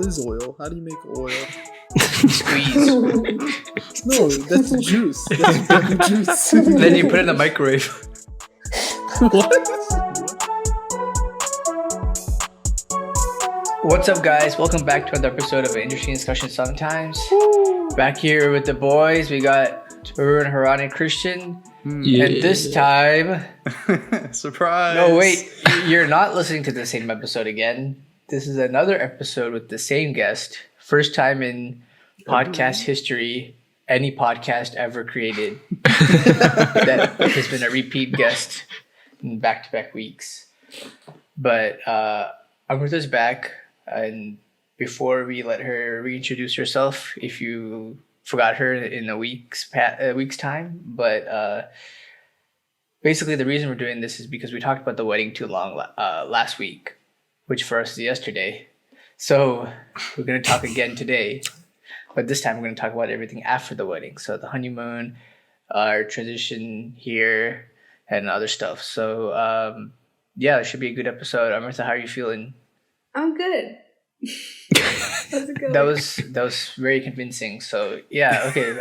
is oil? How do you make oil? Squeeze. No, that's juice. That's bamboo juice. Then you put it in the microwave. What? What's up, guys? Welcome back to another episode of Interesting Discussion Sometimes. Back here with the boys, we got Tarun, Haran, and Christian. Yeah. And this time... Surprise! No, wait. You're not listening to the same episode again. This is another episode with the same guest. First time in podcast history, any podcast ever created that has been a repeat guest in back-to-back weeks. But Amrita's back, and before we let her reintroduce herself, if you forgot her in a week's time, but basically the reason we're doing this is because we talked about the wedding too long last week, which for us is yesterday. So we're going to talk again today, but this time we're going to talk about everything after the wedding. So the honeymoon, our transition here, and other stuff. So yeah, it should be a good episode. Amrita, how are you feeling? I'm good. How's it going? That was very convincing. So yeah, okay.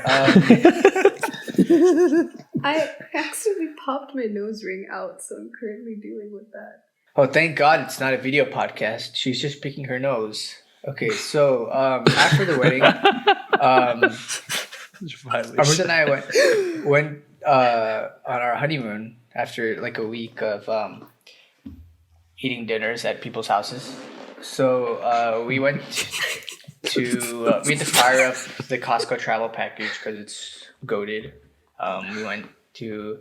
I accidentally popped my nose ring out, so I'm currently dealing with that. Oh, thank God it's not a video podcast. She's just picking her nose. Okay, so after the wedding, Amrita and I went on our honeymoon after like a week of eating dinners at people's houses. So we went to we had to fire up the Costco travel package because it's goated. We went to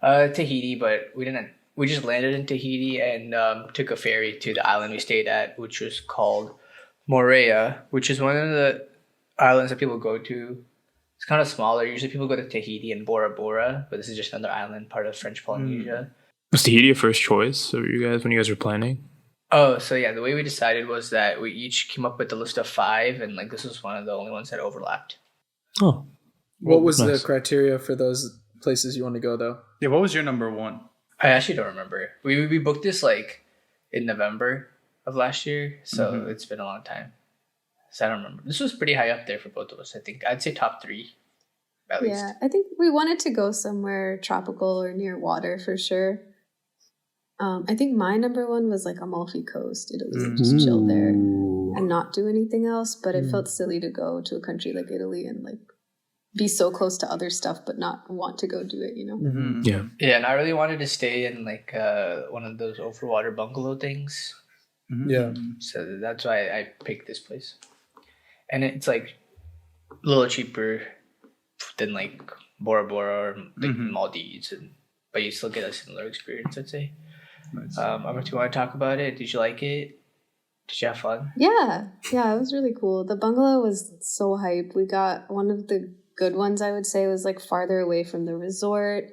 Tahiti, but we didn't. We just landed in Tahiti and took a ferry to the island we stayed at, which was called Moorea, which is one of the islands that people go to. It's kind of smaller. Usually people go to Tahiti and Bora Bora, but this is just another island, part of French Polynesia. Was Tahiti your first choice of you guys when you guys were planning? Oh, so yeah, the way we decided was that we each came up with a list of 5, and like this was one of the only ones that overlapped. Oh. What was nice. the criteria for those places you want to go, though? Yeah, what was your number one? I actually don't remember. We booked this like in November of last year, so it's been a long time. So I don't remember. This was pretty high up there for both of us, I think. I'd say top 3, at least. Yeah, I think we wanted to go somewhere tropical or near water for sure. I think my number 1 was like Amalfi Coast, Italy, and just chill there and not do anything else. But it felt silly to go to a country like Italy and like be so close to other stuff but not want to go do it, you know? Mm-hmm. Yeah. And I really wanted to stay in like one of those overwater bungalow things. Mm-hmm. Yeah. So that's why I picked this place. And it's like a little cheaper than like Bora Bora or like Maldives, but you still get a similar experience, I'd say. Nice. Amrit, you want to talk about it? Did you like it? Did you have fun? Yeah, it was really cool. The bungalow was so hype. We got one of the good ones, I would say, was like farther away from the resort.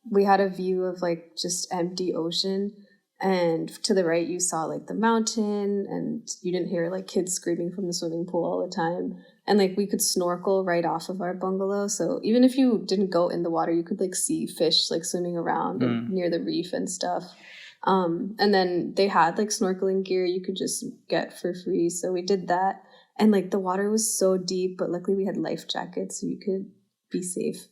We had a view of like just empty ocean, and to the right you saw like the mountain, and you didn't hear like kids screaming from the swimming pool all the time. And like we could snorkel right off of our bungalow, so even if you didn't go in the water, you could like see fish like swimming around and near the reef and stuff. And then they had like snorkeling gear you could just get for free, so we did that. And like the water was so deep, but luckily we had life jackets so you could be safe.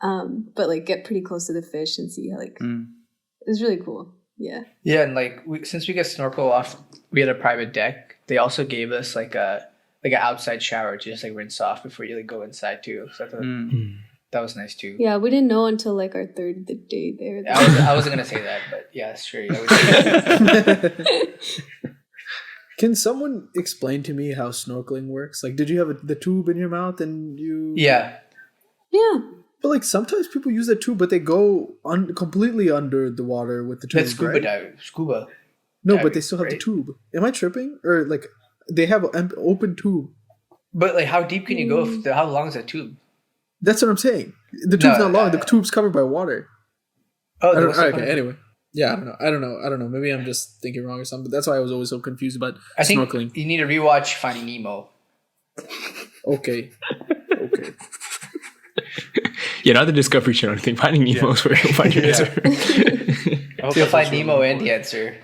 But like get pretty close to the fish and see how like it was really cool. Yeah. Yeah, and like since we get snorkel off, we had a private deck. They also gave us like an outside shower to just like rinse off before you like go inside too. So I thought that was nice too. Yeah, we didn't know until like our third day there. I wasn't gonna say that, but yeah, it's true. I would say that. Can someone explain to me how snorkeling works? Like, did you have the tube in your mouth and you... Yeah. Yeah. But like sometimes people use that tube, but they go completely under the water with the tube. That's scuba right? diving. Scuba. No, diving, but they still have the right? tube. Am I tripping? Or like they have an open tube. But like, how deep can you go? How long is that tube? That's what I'm saying. The tube's not long. The tube's covered by water. Oh, okay. Anyway, yeah, I don't know. Maybe I'm just thinking wrong or something. But that's why I was always so confused about snorkeling. You need to rewatch Finding Nemo. Okay. Yeah, not the Discovery Channel. I think Finding Nemo is where you'll find your answer. You'll find Nemo and the answer.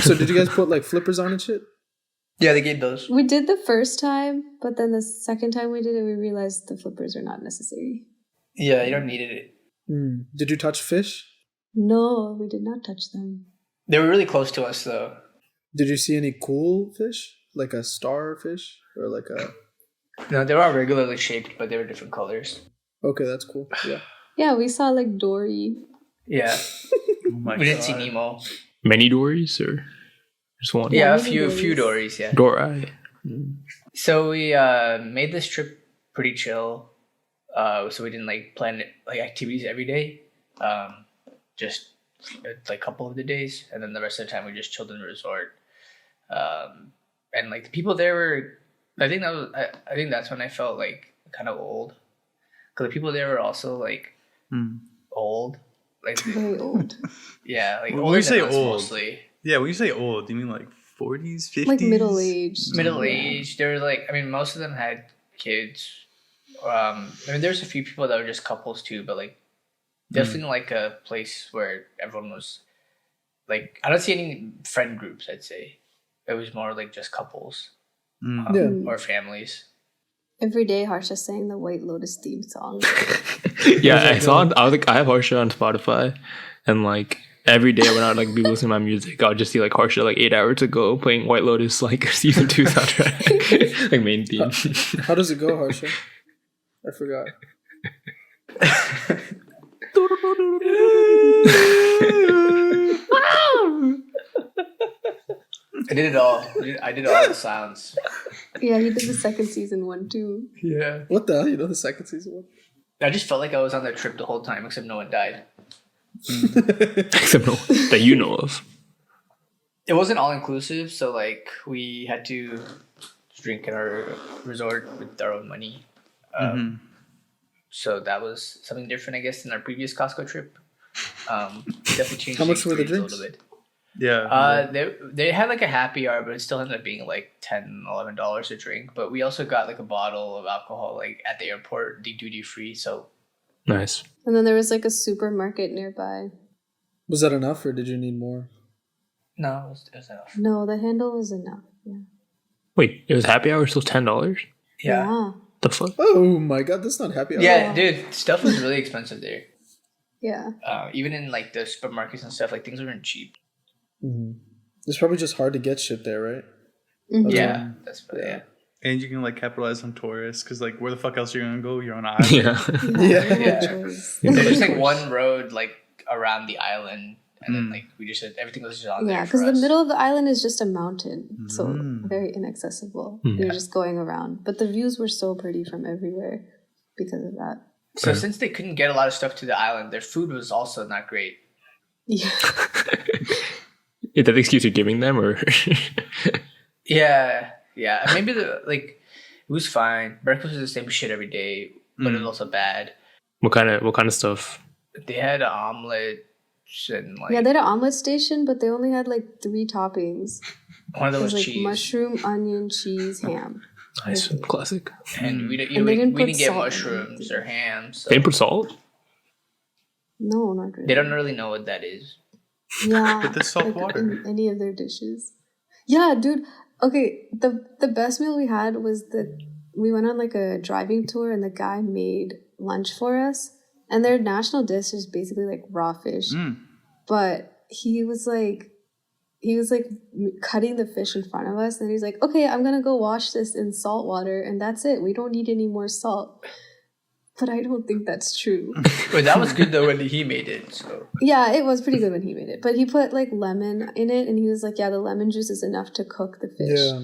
So did you guys put like flippers on and shit? Yeah, they gave those. We did the first time, but then the second time we did it, we realized the flippers are not necessary. Yeah, you don't need it. Did you touch fish? No, we did not touch them. They were really close to us, though. Did you see any cool fish? Like a starfish? Or like a... No, they were all regularly shaped, but they were different colors. Okay, that's cool. Yeah. Yeah, we saw like Dory. Yeah. Oh my We didn't see God. Nemo. Many dories or just one? Yeah, a mini few dories. dories, yeah. Dory. So we made this trip pretty chill. So we didn't like plan like activities every day. Just like a couple of the days, and then the rest of the time we just chilled in the resort. And like the people there were, I think that's when I felt like kind of old, because the people there were also like old, like Very old. yeah, like When older you say than us old, mostly. Yeah, when you say old, do you mean like 40s, 50s? Like middle aged. Middle aged. There were like, I mean, most of them had kids. I mean, there's a few people that were just couples too, but like definitely like a place where everyone was like, I don't see any friend groups. I'd say it was more like just couples Yeah. or families. Every day, Harsha sang the White Lotus theme song. Yeah, I saw. I was like, I have Harsha on Spotify, and like every day when I would like be listening to my music, I'll just see like Harsha like 8 hours ago playing White Lotus like season 2 soundtrack, like main theme. How does it go, Harsha? I forgot. I did it all. I did all the sounds. Yeah, he did the second season one too. Yeah. What the hell? You know the second season one? I just felt like I was on that trip the whole time, except no one died. Except no, that you know of. It wasn't all inclusive, so like we had to drink in our resort with our own money. So that was something different, I guess, than our previous Costco trip. Definitely changed. How much were the experience drinks? a little bit. Yeah. They had like a happy hour, but it still ended up being like $10-11 a drink. But we also got like a bottle of alcohol like at the airport, the duty free. So Nice. And then there was like a supermarket nearby. Was that enough or did you need more? no, it was enough. No, the handle was enough. Yeah. Wait, it was happy hour, still $10. Yeah. The fuck? Oh my god, that's not happy hour. Yeah, dude, stuff was really expensive there. Yeah. Even in like the supermarkets and stuff, like things weren't cheap. It's probably just hard to get shit there, right? Mhm. Yeah, that's yeah. And you can like capitalize on tourists because like where the fuck else are you gonna go? You're on an island. Yeah. Yeah. Yeah. choice. There's just like one road like around the island, and then like we just had, everything was just on there. Yeah, for because the us. middle of the island is just a mountain, so very inaccessible. Mm. You're just going around, but the views were so pretty from everywhere because of that. So since they couldn't get a lot of stuff to the island, their food was also not great. Yeah, Is that the excuse you're giving them, or? Yeah. Maybe it was fine. Breakfast was the same shit every day, but it was also bad. What kind of stuff? They had omelets and like yeah. They had an omelet station, but they only had like 3 toppings. one of It them was was like cheese. mushroom, onion, cheese, ham. Nice, classic. And we And they didn't didn't put get salt in mushrooms it. or ham. So They didn't put salt. No, not really. they don't really know what that is. Yeah, But there's salt like water. in any of their dishes. Yeah, dude. Okay, the best meal we had was we went on like a driving tour and the guy made lunch for us. And their national dish is basically like raw fish. But he was like cutting the fish in front of us and he's like, "Okay, I'm going to go wash this in salt water and that's it. We don't need any more salt." But I don't think that's true. But that was good though when he made it. So Yeah, it was pretty good when he made it. But he put like lemon in it and he was like, "Yeah, the lemon juice is enough to cook the fish." Yeah.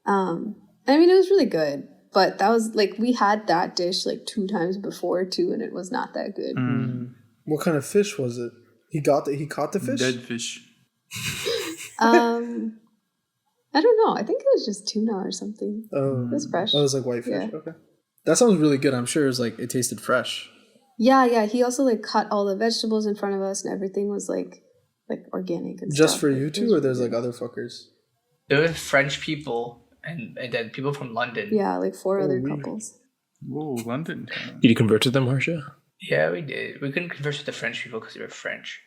I mean, it was really good. But that was like, we had that dish like 2 times before too, and it was not that good. What kind of fish was it? He caught the fish? Dead fish. I don't know. I think it was just tuna or something. Oh. It was fresh. Oh, it was like white fish. Yeah. Okay. That sounds really good. I'm sure it was like it tasted fresh. Yeah. He also like cut all the vegetables in front of us, and everything was like organic and Just stuff. for Like, you it two, was or there's really like other fuckers? there were French people and then people from London. good. Yeah, like 4 other we- couples. Whoa, London. Did you convert to them, Harsha? Yeah, we did. We couldn't converse with the French people because they were French.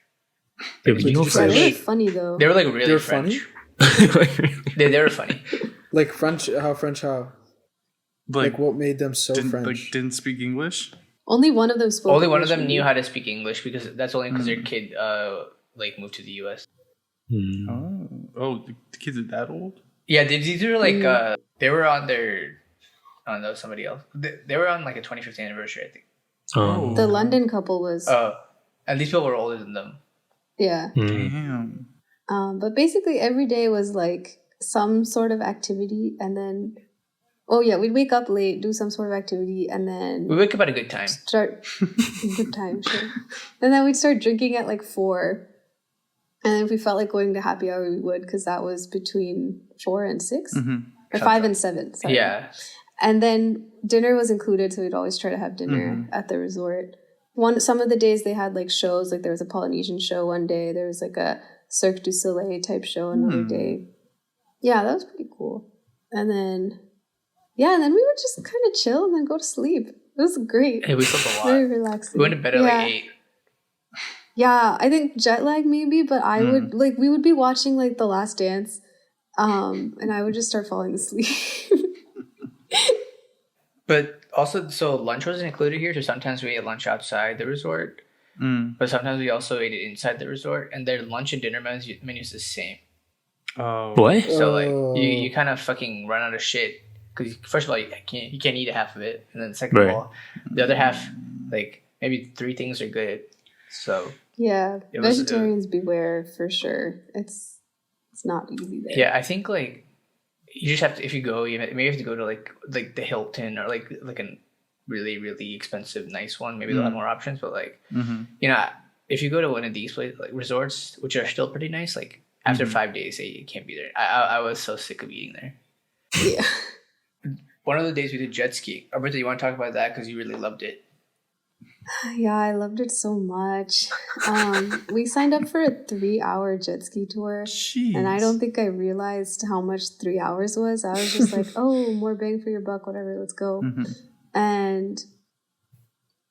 Yeah, but you know Did you Yeah, say they were French. funny though. They were like really They're French. funny? They were funny. Like French? How? Like what made them so French? Didn't speak English. Only one of them spoke. Only one of them English, knew how to speak English because that's only because their kid like moved to the U.S. Oh, the kids are that old? Yeah, these are like they were on their. Oh no, somebody else. They were on like a 25th anniversary, I think. Oh. The London couple was. And these people were older than them. Yeah. Damn. But basically every day was like some sort of activity, and then we'd wake up late, do some sort of activity, and then We wake up at a good time. start good time, sure. And then we'd start drinking at like 4. And then if we felt like going to happy hour, we would, because that was between 4 and 6 or 5 and 7. Sorry. Yeah. And then dinner was included, so we'd always try to have dinner at the resort. Some of the days they had like shows, like there was a Polynesian show one day, there was like a Cirque du Soleil type show another day. Yeah, that was pretty cool. And then we would just kind of chill and then go to sleep. It was great. Hey, we slept a lot. Very relaxing. We went to bed at like 8. Yeah, I think jet lag maybe, but I would like we would be watching like The Last Dance, and I would just start falling asleep. But also, so lunch wasn't included here, so sometimes we ate lunch outside the resort. But sometimes we also ate it inside the resort, and their lunch and dinner menu is the same. Oh. What? So like you kind of fucking run out of shit because first of all you can't eat half of it, and then second of all the other half, like maybe 3 things are good. So Yeah, It was, vegetarians beware for sure. It's not easy there. yeah, I think like you just have to, if you go, maybe you have to go to like the Hilton or like a really really expensive nice one. Maybe they'll have more options, but like you know, if you go to one of these places like resorts, which are still pretty nice, like after 5 days you can't be there. I was so sick of eating there. Yeah. One of the days we did jet skiing. Alberto, you want to talk about that because you really loved it? Yeah, I loved it so much. We signed up for a 3-hour jet ski tour. Jeez. And I don't think I realized how much 3 hours was. I was just like, oh, more bang for your buck, whatever, let's go. And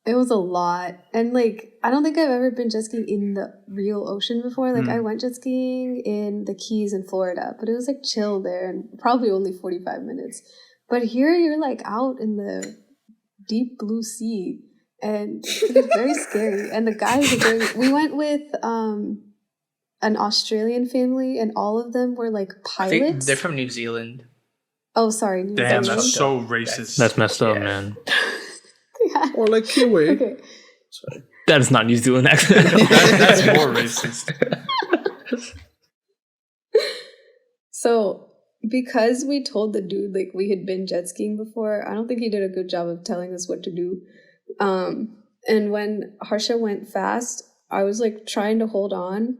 it was a lot. And like, I don't think I've ever been jet skiing in the real ocean before. Like, I went jet skiing in the Keys in Florida, but it was like chill there and probably only 45 minutes. But here you're like out in the deep blue sea. And it was very scary. And the guys we went with an Australian family, and all of them were like I think pilots. they're from New Zealand. Oh, sorry. New Damn, Zealand. that's so racist. That's messed up, Yeah. man. Yeah. Or like Kiwi. Okay. Sorry. That is not New Zealand accent. That's more racist. So because we told the dude like we had been jet skiing before, I don't think he did a good job of telling us what to do. And when Harsha went fast, I was like trying to hold on,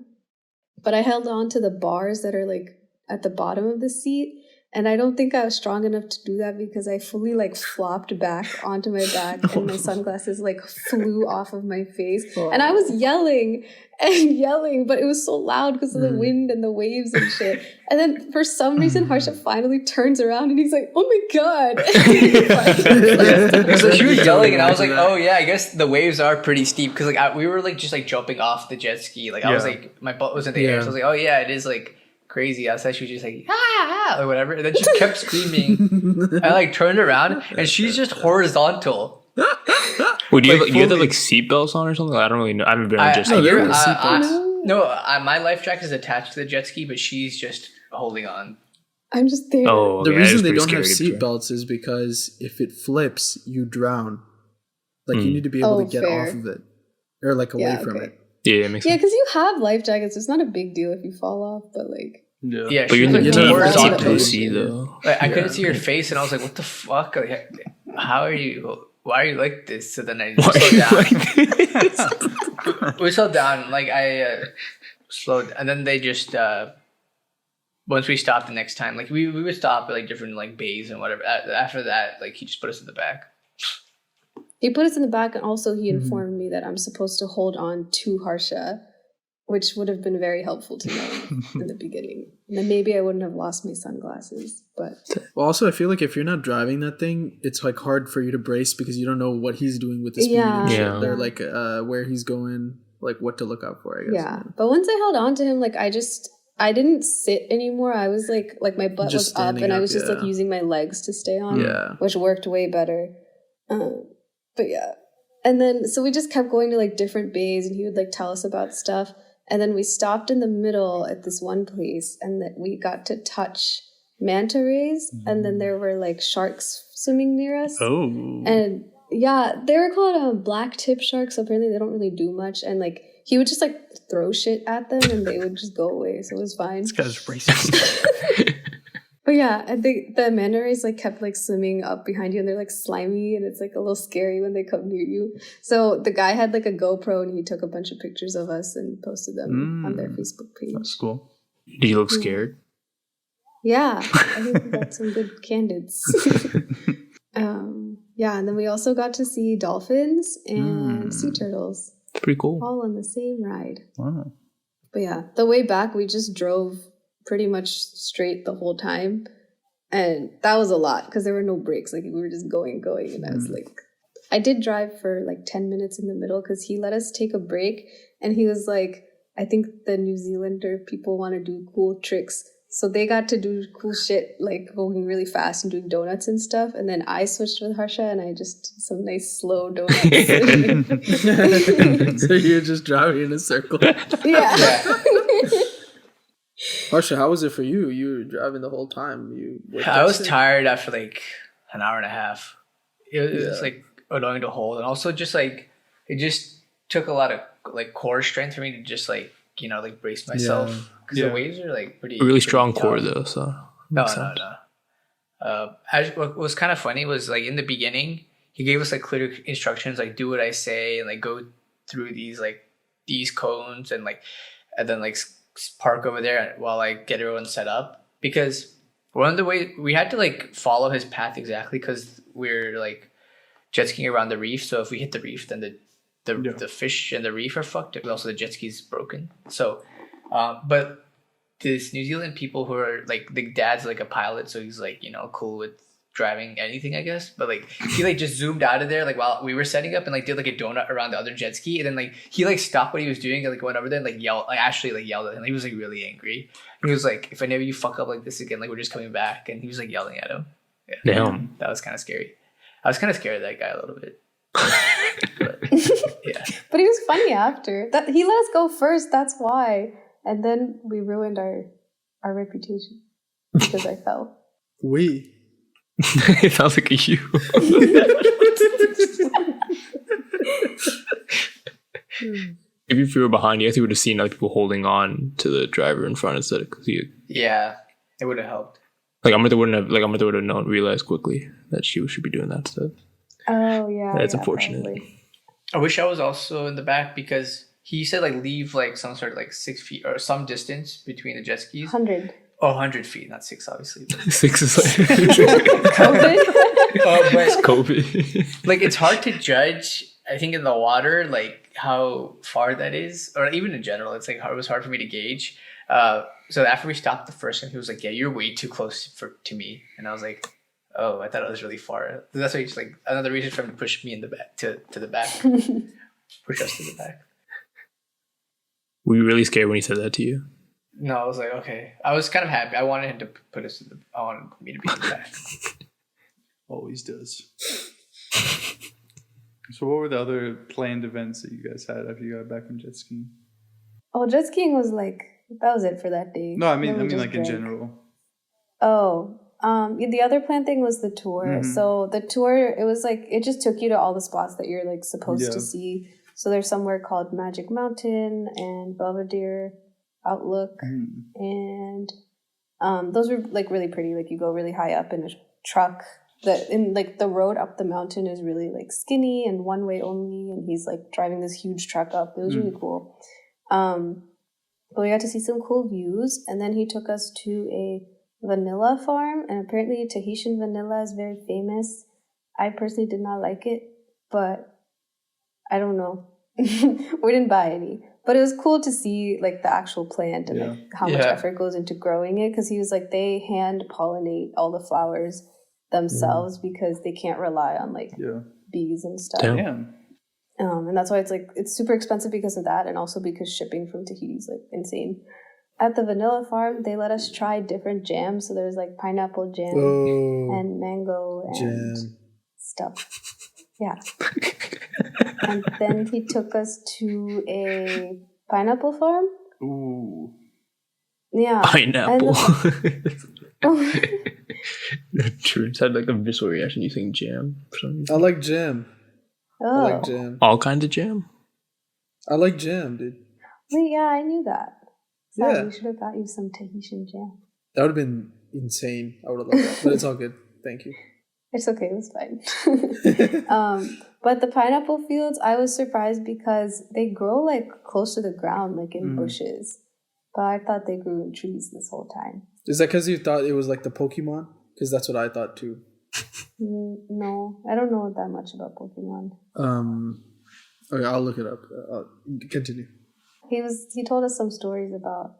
but I held on to the bars that are like at the bottom of the seat. And I don't think I was strong enough to do that because I fully like flopped back onto my back and my sunglasses like flew off of my face. And I was yelling and yelling, but it was so loud because of the wind and the waves and shit. And then for some reason, Harsha finally turns around and he's like, oh my God. So she was yelling and I was like, oh yeah, I guess the waves are pretty steep because like we were like just like jumping off the jet ski. Like I was like, my butt was in the air. So I was like, oh yeah, it is like crazy. Outside she was just like, ah, or whatever. And then she kept screaming. I like turned around and she's just horizontal. Wait, do you, Like, you have fully- like seatbelts on or something? I don't really know. I haven't been on jet ski. No, there before. are seatbelts. My life jacket is attached to the jet ski, but she's just holding on. I'm just there. Oh, The okay, that is reason they pretty don't have scary, to be fair. seatbelts is because if it flips, you drown. Like you need to be able Oh, to get fair. off of it or like away Yeah, from okay. it. Yeah, it makes Yeah, sense. because you have life jackets. It's not a big deal if you fall off, but like, Yeah, But she you're was in the like you're deep, not horizontal. deep blue sea, though. Like, I couldn't see her face, and I was like, "What the fuck? Like, how are you? Why are you like this?" So then I Why slowed are you down. like this? We slowed down. Like I slowed, and then they just once we stopped the next time, like we would stop at like different like bays and whatever. After that, like he just put us in the back. he put us in the back, and also he informed me that I'm supposed to hold on to Harsha, which would have been very helpful to know in the beginning. And then maybe I wouldn't have lost my sunglasses, but Well, also, I feel like if you're not driving that thing, it's like hard for you to brace because you don't know what he's doing with the speed and shit. Yeah. They're like where he's going, like what to look out for, I guess. yeah. But once I held on to him, like I just I didn't sit anymore. I was like my butt Just was up, standing and I up, was just like yeah. using my legs to stay on, Yeah. which worked way better. But yeah, and then so we just kept going to like different bays, and he would like tell us about stuff. And then we stopped in the middle at this one place, and that we got to touch manta rays, and then there were like sharks swimming near us. Oh. And yeah, they were called black tip sharks. So apparently they don't really do much, and like he would just like throw shit at them, and they would just go away. So it was fine. This guy's racist. But yeah, I think the manta rays like kept like swimming up behind you, and they're like slimy, and it's like a little scary when they come near you. So the guy had like a GoPro, and he took a bunch of pictures of us and posted them on their Facebook page. That's cool. Did you look scared? Yeah, I think we got some good candidates. Yeah, and then we also got to see dolphins and sea turtles It's pretty cool. all on the same ride. Wow. But yeah, the way back we just drove pretty much straight the whole time, and that was a lot because there were no brakes. Like we were just going, and I was like, I did drive for like 10 minutes in the middle because he let us take a break, and he was like, I think the New Zealander people want to do cool tricks. So they got to do cool shit, like going really fast and doing donuts and stuff. And then I switched with Harsha, and I just did some nice slow donuts. So you're just driving in a circle. Yeah. Harsha, how was it for you? You were driving the whole time. I was tired after like an hour and a half. It was like annoying to hold, and also just like it just took a lot of like core strength for me to just like like brace myself because the waves are like Really strong tough. core though. So No. What was kind of funny was like in the beginning he gave us like clear instructions, like do what I say and like go through these cones and then like park over there while I get everyone set up, because one of the way we had to like follow his path exactly because we're like jet skiing around the reef. So if we hit the reef, then the fish and the reef are fucked. Also the jet ski's broken. So, but this New Zealand people who are like the dad's like a pilot, so he's like cool with driving anything, I guess. But like he like just zoomed out of there like while we were setting up and like did like a donut around the other jet ski, and then like he like stopped what he was doing and like went over there and like yelled, like actually like yelled at him. He was like really angry. He was like, if I never you fuck up like this again, like we're just coming back. And he was like yelling at him. Yeah. Damn. That was kind of scary. I was kind of scared of that guy a little bit. But, yeah. But he was funny after that. He let us go first. That's why. And then we ruined our reputation because I fell. We. It sounds like a you. If you were behind, you guys would have seen other people holding on to the driver in front instead of you. Yeah, it would have helped. Like Amrita would have realized quickly that she should be doing that stuff. Oh yeah, That's unfortunate. Probably. I wish I was also in the back because he said like leave like some sort of like 6 feet or some distance between the jet skis. 100. Oh, 100 feet, not 6, obviously. 6 is like COVID. But COVID. like it's hard to judge. I think in the water, like how far that is, or even in general, it's like it was hard for me to gauge. So after we stopped the first one, he was like, "Yeah, you're way too close to me," and I was like, "Oh, I thought it was really far." That's why he's like another reason for him to push me in the back to the back, push us to the back. Were you really scared when he said that to you? No, I was like, okay. I was kind of happy. I wanted him to put us in I wanted me to be in the back. Always does. So what were the other planned events that you guys had after you got back from jet skiing? Oh, jet skiing was like, that was it for that day. No, I mean Then we just like in drank. general. Oh, the other planned thing was the tour. Mhm. So the tour, it was like, it just took you to all the spots that you're like supposed to see. So there's somewhere called Magic Mountain and Belvedere Outlook. And those were like really pretty. Like you go really high up in a truck. The road up the mountain is really like skinny and one way only, and he's like driving this huge truck up. It was really cool. But we got to see some cool views, and then he took us to a vanilla farm, and apparently Tahitian vanilla is very famous. I personally did not like it, but I don't know. We didn't buy any. But it was cool to see like the actual plant and like how much effort goes into growing it, because he was like, they hand pollinate all the flowers themselves because they can't rely on like bees and stuff. Damn. And that's why it's like it's super expensive because of that, and also because shipping from Tahiti is like insane. at the vanilla farm, they let us try different jams. So there's like pineapple jam and mango and jam. stuff. Yeah. And then he took us to a pineapple farm. Ooh. Yeah. Pineapple. And True. It's had like a visceral reaction. You think jam for some reason? I like jam. I oh, like jam. All kinds of jam. I like jam, dude. wait, yeah, I knew that. Sorry, Yeah. we should have got you some Tahitian jam. That would have been insane. I would have loved that. But it's all good. Thank you. It's okay, it was fine. But the pineapple fields, I was surprised because they grow like close to the ground, like in bushes. But I thought they grew in trees this whole time. Is that because you thought it was like the Pokemon? Because that's what I thought too. No, I don't know that much about Pokemon. Okay, I'll look it up. Continue. He told us some stories about.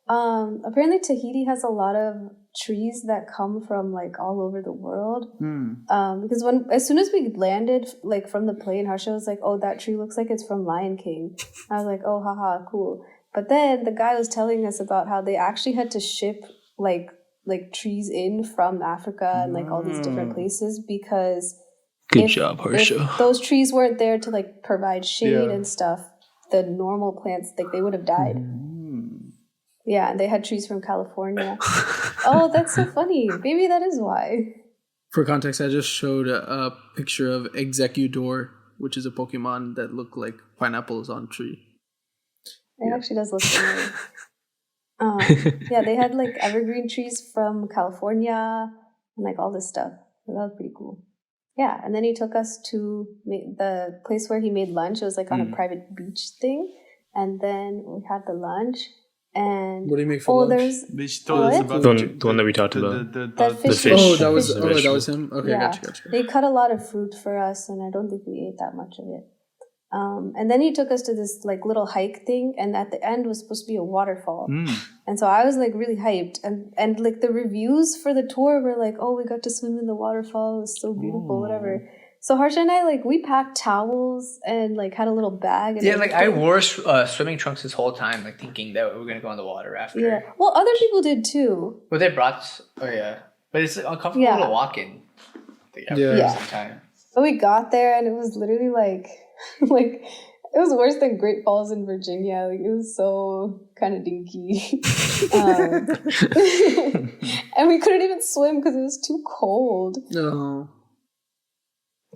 Apparently Tahiti has a lot of trees that come from like all over the world. Because as soon as we landed like from the plane, Harsha was like, "Oh, that tree looks like it's from Lion King." I was like, "Oh, haha, cool." But then the guy was telling us about how they actually had to ship like trees in from Africa and like all these different places because Good job, Harsha. if those trees weren't there to like provide shade and stuff, the normal plants like they would have died. Yeah, and they had trees from California. Oh, that's so funny. Maybe that is why. For context, I just showed a picture of Executor, which is a Pokemon that look like pineapples on tree. It actually does look familiar. Yeah, they had like evergreen trees from California and like all this stuff. So that was pretty cool. Yeah, and then he took us to the place where he made lunch. It was like on a private beach thing. And then we had the lunch. And what do you make for lunch? there's They told us about The one that we talked about. the fish. fish. Oh, that was The that was him. Okay, Yeah. gotcha. They cut a lot of fruit for us, and I don't think we ate that much of it. And then he took us to this like little hike thing, and at the end was supposed to be a waterfall. And so I was like really hyped, and like the reviews for the tour were like, "Oh, we got to swim in the waterfall. It was so beautiful, whatever." So Harsha and I like we packed towels and like had a little bag. And Yeah, like I everything. wore swimming trunks this whole time, like thinking that we were gonna go in the water after. Yeah, well, other people did too. But they brought. Oh yeah, but it's uncomfortable Yeah. to walk in. Yeah. Sometime. But we got there, and it was literally like, like it was worse than Great Falls in Virginia. Like it was so kind of dinky, and we couldn't even swim because it was too cold. No.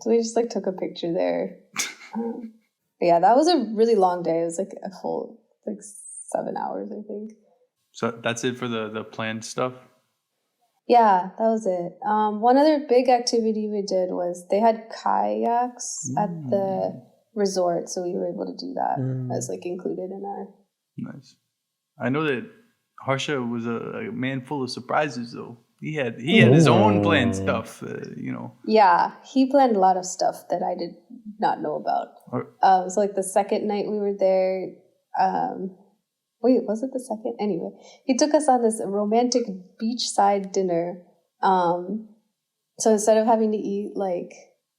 So we just like took a picture there. But yeah, that was a really long day. It was like a full like 7 hours, I think. So that's it for the planned stuff. Yeah, that was it. One other big activity we did was they had kayaks at the resort, so we were able to do that. That was like included in our. Nice. I know that Harsha was a man full of surprises, though. He had his own planned stuff, Yeah, he planned a lot of stuff that I did not know about. So like the second night we were there, wait, was it the second? Anyway, he took us on this romantic beachside dinner. So instead of having to eat like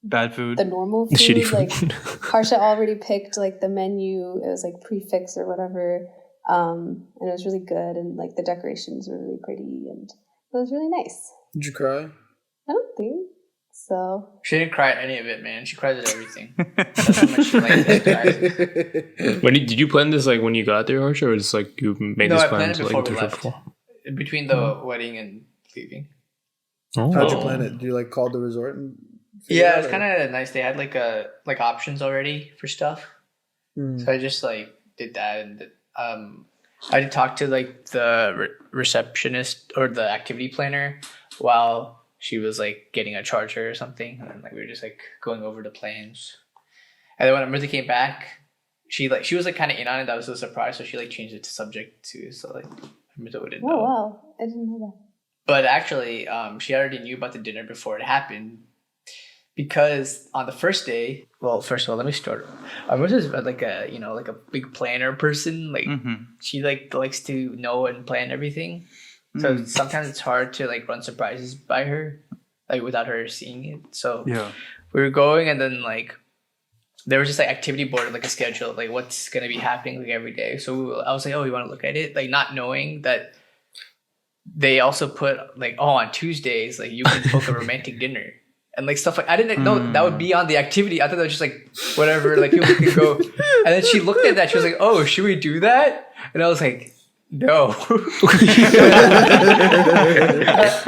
Bad food. the normal The shitty food, food. like Harsha already picked like the menu. It was like prefix or whatever, and it was really good. And like the decorations were really pretty, and it was really nice. Did you cry? I don't think so. She didn't cry at any of it, man. She cries at everything. That's how much she likes it. When did you plan this like when you got there, Harsha, or just like you made No, this I plan planned it before like we left. before? Between the wedding and leaving. How'd you plan it? Did you like call the resort and? Yeah, it's kind of nice. They had like options already for stuff, so I just like did that, and I did talk to like the receptionist or the activity planner while she was like getting a charger or something, and then like we were just like going over the plans. And then when Amrita came back, she was like kind of in on it. That was a surprise, so she like changed it to subject to, so like Amrita wouldn't know. Oh wow, I didn't know that. But actually, she already knew about the dinner before it happened. Because on the first day, well, first of all, let me start. Amrita's like a big planner person. Like she like likes to know and plan everything. So sometimes it's hard to like run surprises by her, like without her seeing it. So Yeah. we were going, and then like there was just like activity board, like a schedule, like what's gonna be happening like every day. So I was like, oh, you want to look at it? Like not knowing that they also put like, oh, on Tuesdays, like you can book a romantic dinner and like stuff like I didn't know that would be on the activity. I thought that was just like whatever, like people could go. And then she looked at that, she was like, oh, should we do that? And I was like, no.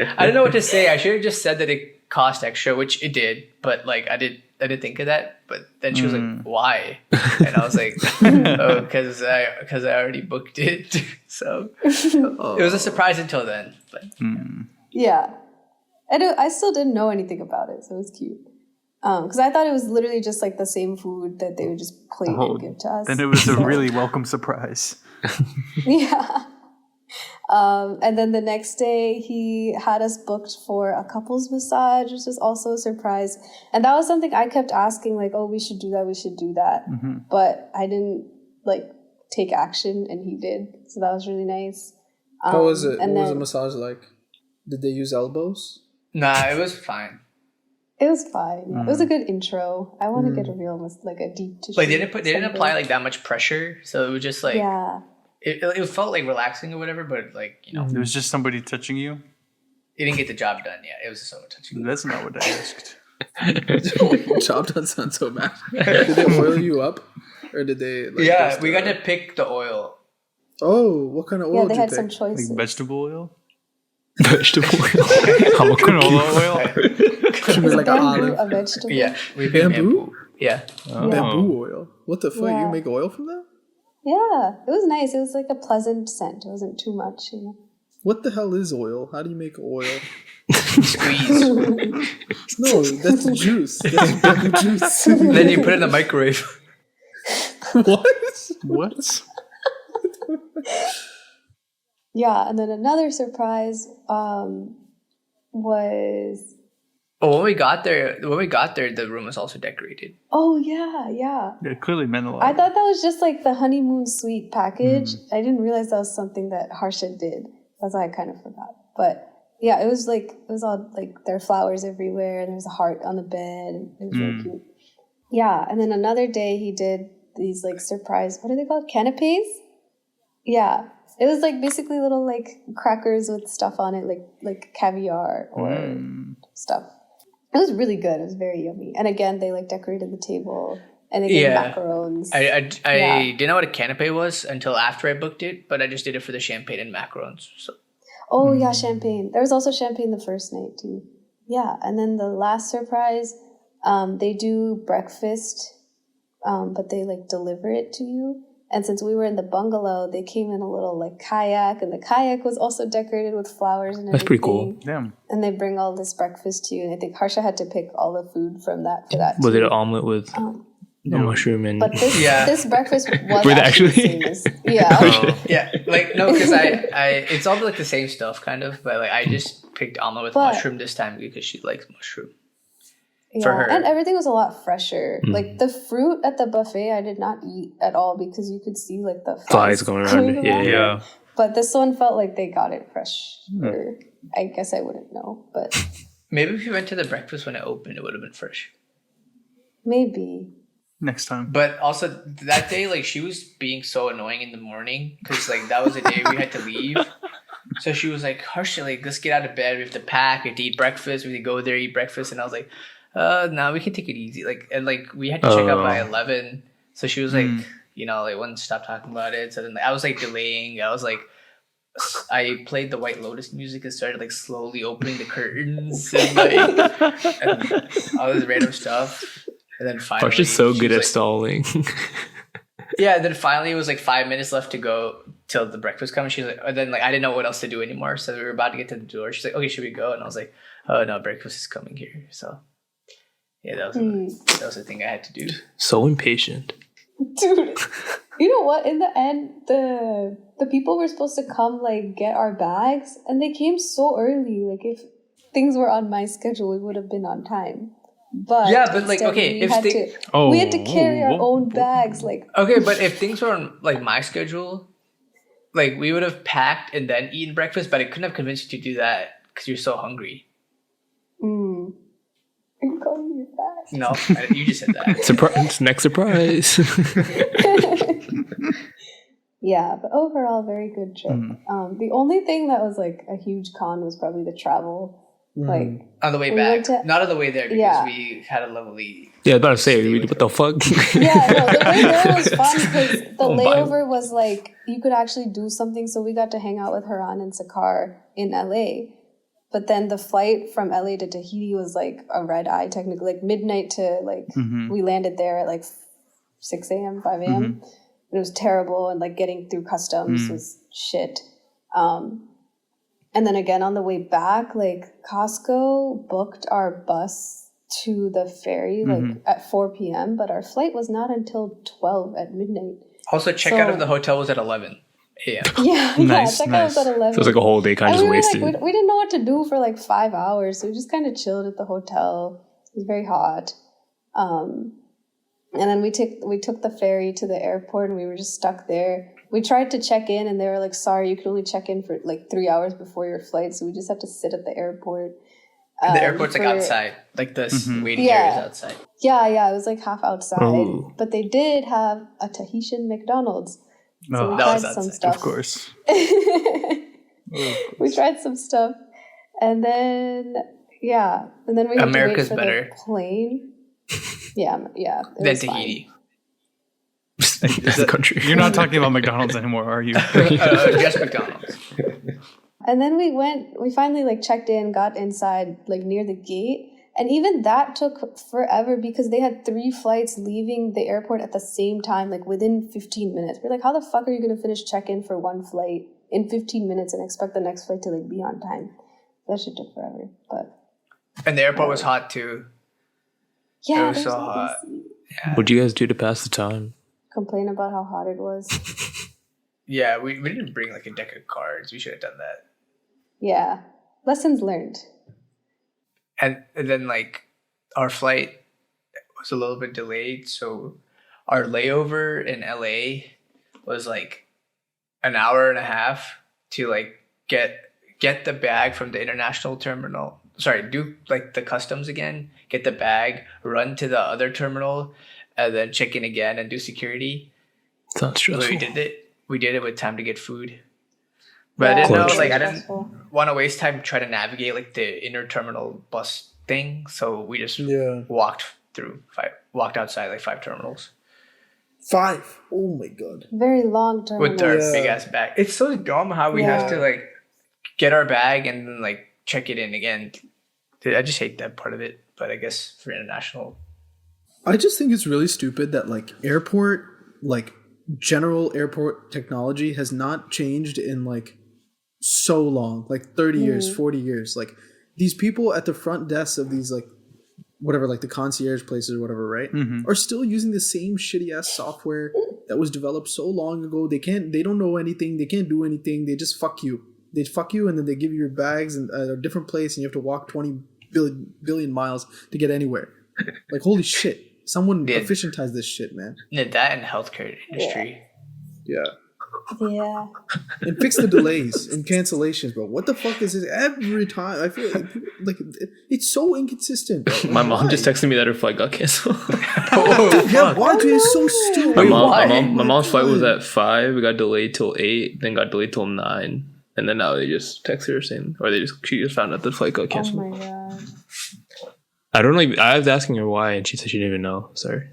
I didn't know what to say. I should have just said that it cost extra, which it did, but like I didn't think of that. But then she was like, why? And I was like, oh, because I already booked it. So it was a surprise until then. But Yeah. I still didn't know anything about it, so it was cute. Because I thought it was literally just like the same food that they would just plate and give to us. Then it was a really welcome surprise. Yeah. And then the next day he had us booked for a couples massage, which was also a surprise. And that was something I kept asking, like, oh, we should do that. But I didn't like take action, and he did. So that was really nice. How was it? What was the massage like? Did they use elbows? nah, it was fine. It was fine. It was a good intro. I want to get a real, like a deep tissue. Like they didn't apply like that much pressure, so it was just like it felt like relaxing or whatever. But like It was just somebody touching you. it didn't get the job done yet. It was just someone touching. That's not what I asked. Job done sounds so bad. Did they oil you up, or did they? Like, Yeah, we got to pick the oil. Oh, what kind of oil? Yeah, they did had you some pick? choices. Like vegetable oil? Vegetable oil. Canola oil? It was like an Bamboo, olive. a vegetable. Yeah, we picked Bamboo? Yeah. Bamboo oil. What the fuck? Yeah. You make oil from that? Yeah, it was nice. It was like a pleasant scent. It wasn't too much. What the hell is oil? How do you make oil? Squeeze. No, that's juice. That's bamboo juice. Then you put it in the microwave. What? What? Yeah, and then another surprise was Oh, when we got there, the room was also decorated. yeah. It clearly meant a lot. I thought that was just like the honeymoon suite package. I didn't realize that was something that Harsha did. That's why I kind of forgot. But yeah, it was all like there were flowers everywhere, and there was a heart on the bed. And it was really cute. Yeah, and then another day he did these like surprise, what are they called? Canapes? Yeah. It was like basically little like crackers with stuff on it, like caviar or stuff. It was really good. It was very yummy. And again, they like decorated the table and they gave macarons. I didn't know what a canapé was until after I booked it, but I just did it for the champagne and macarons. So. Oh yeah, champagne. There was also champagne the first night too. Yeah, and then the last surprise, they do breakfast, but they like deliver it to you. And since we were in the bungalow, they came in a little like kayak, and the kayak was also decorated with flowers and everything. That's pretty cool. Damn. And they bring all this breakfast to you. And I think Harsha had to pick all the food from that for that. Was too. it an omelet with a mushroom and? But this this breakfast was Were they actually the actually? same as, yeah. Yeah, like no, because I it's all like the same stuff kind of, but like I just picked omelet with mushroom this time because she likes mushroom. For her. And everything was a lot fresher. Like the fruit at the buffet, I did not eat at all because you could see like the Flies going around it. Yeah. But this one felt like they got it fresh. Or I guess I wouldn't know, but Maybe if you went to the breakfast when it opened, it would have been fresh. maybe. Next time. But also that day, like she was being so annoying in the morning because like that was the day we had to leave. So she was like, Harsha, like let's get out of bed. We have to pack. We have to eat breakfast. We have to go there eat breakfast. And I was like, no, we can take it easy. Like, and like we had to check out by 11. So she was like, like wouldn't stop talking about it. So then like, I was like delaying. I played the White Lotus music and started like slowly opening the curtains and like and all this random stuff. And then finally, Harsha's so she good was at like, stalling. Yeah, and then finally it was like 5 minutes left to go till the breakfast comes. She's like, and then like I didn't know what else to do anymore. So we were about to get to the door. She's like, okay, should we go? And I was like, oh no, breakfast is coming here. So yeah, that was the thing I had to do. So impatient. Dude, you know what? In the end, the people were supposed to come like get our bags, and they came so early. Like if things were on my schedule, we would have been on time. But Yeah, but, like, instead okay, we had to carry our own bags. Like Okay, but if things were on like my schedule, like we would have packed and then eaten breakfast, but I couldn't have convinced you to do that because you're so hungry. you calling me fat? No, you just said that. Surprise! Next surprise. Yeah, but overall, very good trip. The only thing that was like a huge con was probably the travel. Like On the way we back, went to- not on the way there because Yeah. we had a lovely. Yeah, I was about to say, what the fuck? Yeah, no, the way there was fun because the Oh, my. layover was like you could actually do something. So we got to hang out with Haran and Sakar in LA. But then the flight from LA to Tahiti was like a red eye, technically, like midnight to like we landed there at like 6 a.m., 5 a.m. It was terrible, and like getting through customs was shit. And then again on the way back, like Costco booked our bus to the ferry like at 4 p.m., but our flight was not until 12 at midnight. Also, checkout of the hotel was at 11 a.m. Yeah, Nice, check nice. out at 11. So it was like a whole day kind of And just we were wasted. like, we didn't know what to do for like 5 hours, so we just kind of chilled at the hotel. It was very hot. And then we took the ferry to the airport, and we were just stuck there. We tried to check in, and they were like, "Sorry, you can only check in for like 3 hours before your flight." So we just have to sit at the airport. The airport's like for- outside, like the waiting Yeah. areas outside. Yeah, it was like half outside, Oh. but they did have a Tahitian McDonald's. So we that was tried some outside, stuff. Of course. We tried some stuff, and then we had America's to wait for better. the plane. Yeah. It Then was fine. Tahiti. That's the country. You're not talking about McDonald's anymore, are you? Just McDonald's. And then we finally like checked in, got inside like near the gate. And even that took forever because they had 3 flights leaving the airport at the same time, like within 15 minutes. We're like, how the fuck are you going to finish check-in for one flight in 15 minutes and expect the next flight to like be on time? That shit took forever. But And the airport was hot too. yeah, It was there's so no hot. AC. What'd you guys do to pass the time? Complain about how hot it was. Yeah, we didn't bring like a deck of cards. We should have done that. Yeah. Lessons learned. And then like our flight was a little bit delayed, so our layover in LA was like an hour and a half to like get the bag from the international terminal. Sorry, do like the customs again, get the bag, run to the other terminal, and then check in again and do security. Sounds So stressful. we did it with time to get food. But I Yeah, didn't know, Clutch. like I didn't Stressful. want to waste time trying to navigate like the inter-terminal bus thing, so we just Yeah. walked outside like 5 terminals 5. Oh my god. Very long term. with our Yeah. big ass bag. It's so dumb how we have to like get our bag and then like check it in again. I just hate that part of it, but I guess for international, I just think it's really stupid that general airport technology has not changed in like so long, like 30 years, 40 years. Like these people at the front desks of these like whatever, like the concierge places or whatever, right? Are still using the same shitty ass software that was developed so long ago. They don't know anything. They can't do anything. They just fuck you. They fuck you and then they give you your bags in a different place and you have to walk 20 billion miles to get anywhere. Like holy shit. Someone Yeah. efficientize this shit, man. that and healthcare industry. Yeah. Yeah. And fix the delays and cancellations, bro. What the fuck is this every time? I feel like it's so inconsistent, bro. My mom Why? just texted me that her flight got canceled. Yeah, why? Dude, it's so stupid. My mom's flight was at 5. It got delayed till 8. Then got delayed till 9. And then now they just text her saying, or she just found out the flight got Oh canceled. my god. I don't know. I was asking her why, and she said she didn't even know. Sorry,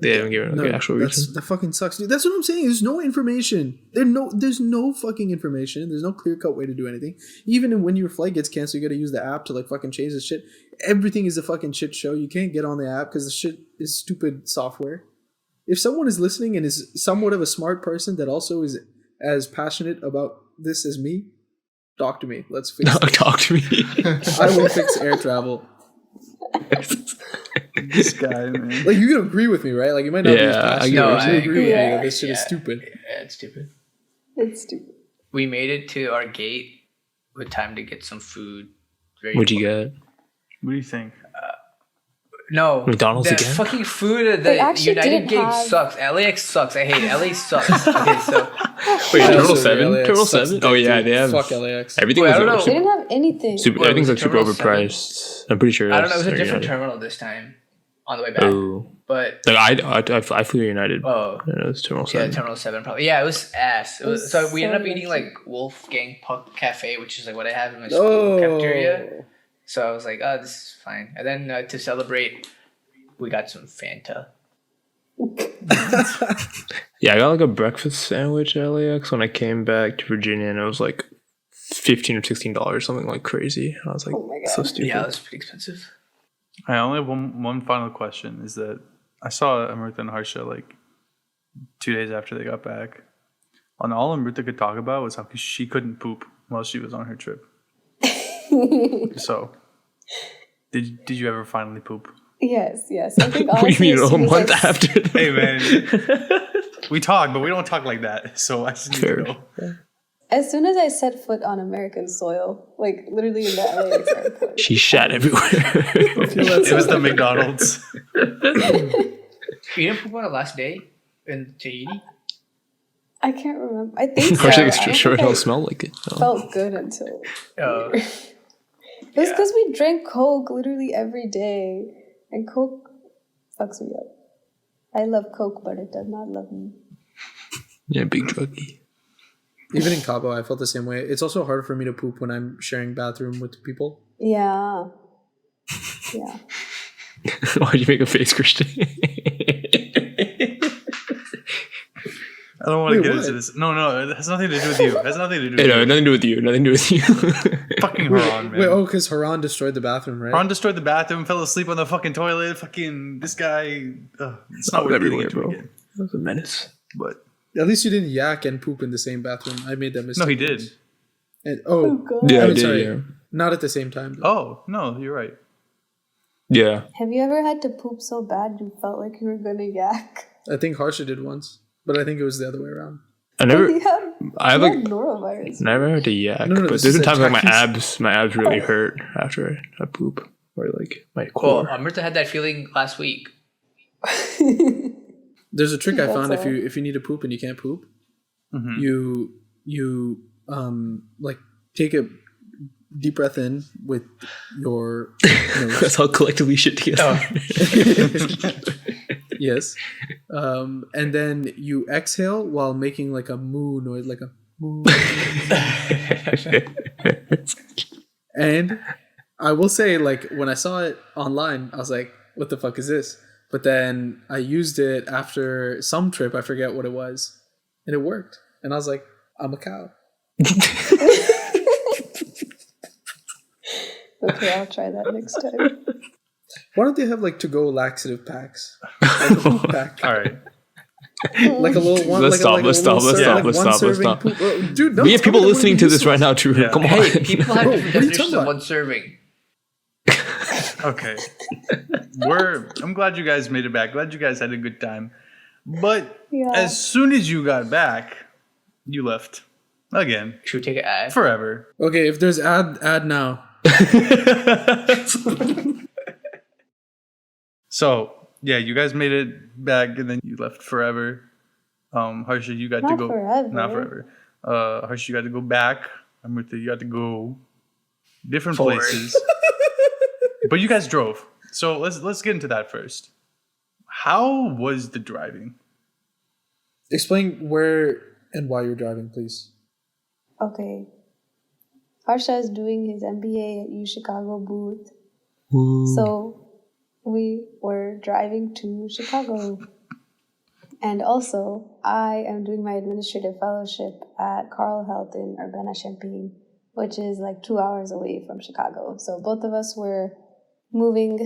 they haven't given an actual reason. That fucking sucks, dude. That's what I'm saying. There's no information. There's no fucking information. There's no clear cut way to do anything. Even when your flight gets canceled, you got to use the app to like fucking change the shit. Everything is a fucking shit show. You can't get on the app because the shit is stupid software. If someone is listening and is somewhat of a smart person that also is as passionate about this as me, talk to me. Let's fix it. Talk to me. I will fix air travel. This guy, man. Like you can agree with me, right? Like you might not be as Yeah, I passionate. get what but you're you saying. agree with me Yeah. that this shit is stupid. Yeah, it's stupid. It's stupid. We made it to our gate with time to get some food. What'd you get? What do you think? No, McDonald's the again? fucking food at They the actually United didn't Gate have- sucks. LAX sucks. I hate it. LA sucks. Okay, so Wait, Also, Terminal 7? LAX Terminal sucks 7? dick, Oh, yeah, dude. they have. Fuck LAX. Everything Wait, I was don't know. They didn't have anything. super, Wait, everything's was like super Terminal 7? overpriced. I'm pretty sure. I don't know. It was a Air different United. terminal this time on the way back. Oh, But like I flew United. oh, And it was Terminal yeah, 7. Terminal 7 probably. Yeah, it was ass. It was, was so we ended so up eating lucky. like Wolfgang Puck Cafe, which is like what I have in my school cafeteria. So I was like, oh, this is fine. And then to celebrate, we got some Fanta. Yeah, I got like a breakfast sandwich at LAX when I came back to Virginia, and it was like $15 or $16, something like crazy. And I was like, Oh my so God. stupid. Yeah, it was pretty expensive. I only have one final question is that I saw Amrita and Harsha like 2 days after they got back. And all Amrita could talk about was how she couldn't poop while she was on her trip. So, did you ever finally poop? Yes. I think What do you honestly, mean as a soon as month I- after? Hey man, we talk, but we don't talk like that. So I just need Fair. to know. As soon as I set foot on American soil, like literally in the LAX airport, She shat everywhere. It was the McDonald's. You didn't poop on the last day in Tahiti? I can't remember. I think so. Or I should don't sure think hell I smell like it. Oh. felt good until. Oh, It was because we drank Coke literally every day, and Coke fucks me up. I love Coke, but it does not love me. Yeah, big druggie. Even in Cabo, I felt the same way. It's also hard for me to poop when I'm sharing bathroom with people. Yeah. Why'd you make a face, Christian? I don't want to Wait, get what? into this. No, it has nothing to do with you. It has nothing to do with Hey, no, you. nothing to do with you. Nothing to do with you. Fucking Haran, man. Wait, because Haran destroyed the bathroom, right? Haran destroyed the bathroom, fell asleep on the fucking toilet. Fucking this guy. It's not worth getting everywhere, into bro. again. That was a menace. But At least you didn't yak and poop in the same bathroom. I made that mistake. no, he did. And, Oh God. Yeah, I I'm did. sorry. Yeah. Not at the same time. Though. Oh no, you're right. Yeah. Have you ever had to poop so bad you felt like you were gonna yak? I think Harsha did once, but I think it was the other way around. I never. Yeah. I You like had norovirus. never had to yak, No, but this there's is been times like my Jackie's- abs really hurt after I poop, or like my well, core. Amrita had that feeling last week. There's a trick I That's found all. if you need to poop and you can't poop, Mhm. you like take a deep breath in with your nose. That's how collectively shit together. Yes. And then you exhale while making like a moo noise, like a moo. And I will say, like, when I saw it online, I was like, what the fuck is this? But then I used it after some trip, I forget what it was, and it worked. And I was like, I'm a cow. Okay, I'll try that next time. Why don't they have like to-go laxative packs? Like a poop pack. All right. Like a little one. Let's like a stop, little let's ser- stop, like let's one stop, let's serving stop. poop- Oh, dude, no, We have tell people me that listening would to be this right now, useless. Drew. Yeah. Come on. Hey, people have Bro, different what are you definitions talking of about? one serving. Okay. I'm glad you guys made it back. Glad you guys had a good time. But Yeah. as soon as you got back, you left. Again. Should we take an ad? Forever. Okay, if there's ad now. So yeah, you guys made it back and then you left forever. Harsha, you got to Not go forever. not forever. Harsha, you got to go back. Amrita, you got to go different Forward. places. But you guys drove. So let's get into that first. How was the driving? Explain where and why you're driving, please. Okay. Harsha is doing his MBA at U Chicago booth. So we were driving to Chicago. And also, I am doing my administrative fellowship at Carle Health in Urbana-Champaign, which is like 2 hours away from Chicago. So both of us were moving.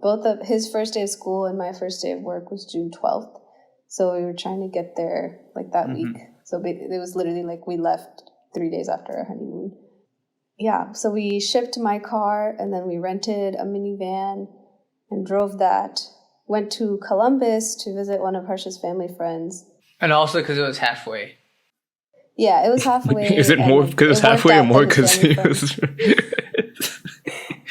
Both of his first day of school and my first day of work was June 12th. So we were trying to get there like that week. So it was literally like we left 3 days after our honeymoon. Yeah, so we shipped my car and then we rented a minivan and drove that. Went to Columbus to visit one of Harsha's family friends. And also because it was halfway. Yeah, it was halfway. Is it and more because it's worked halfway or out more that his because family it friends- was?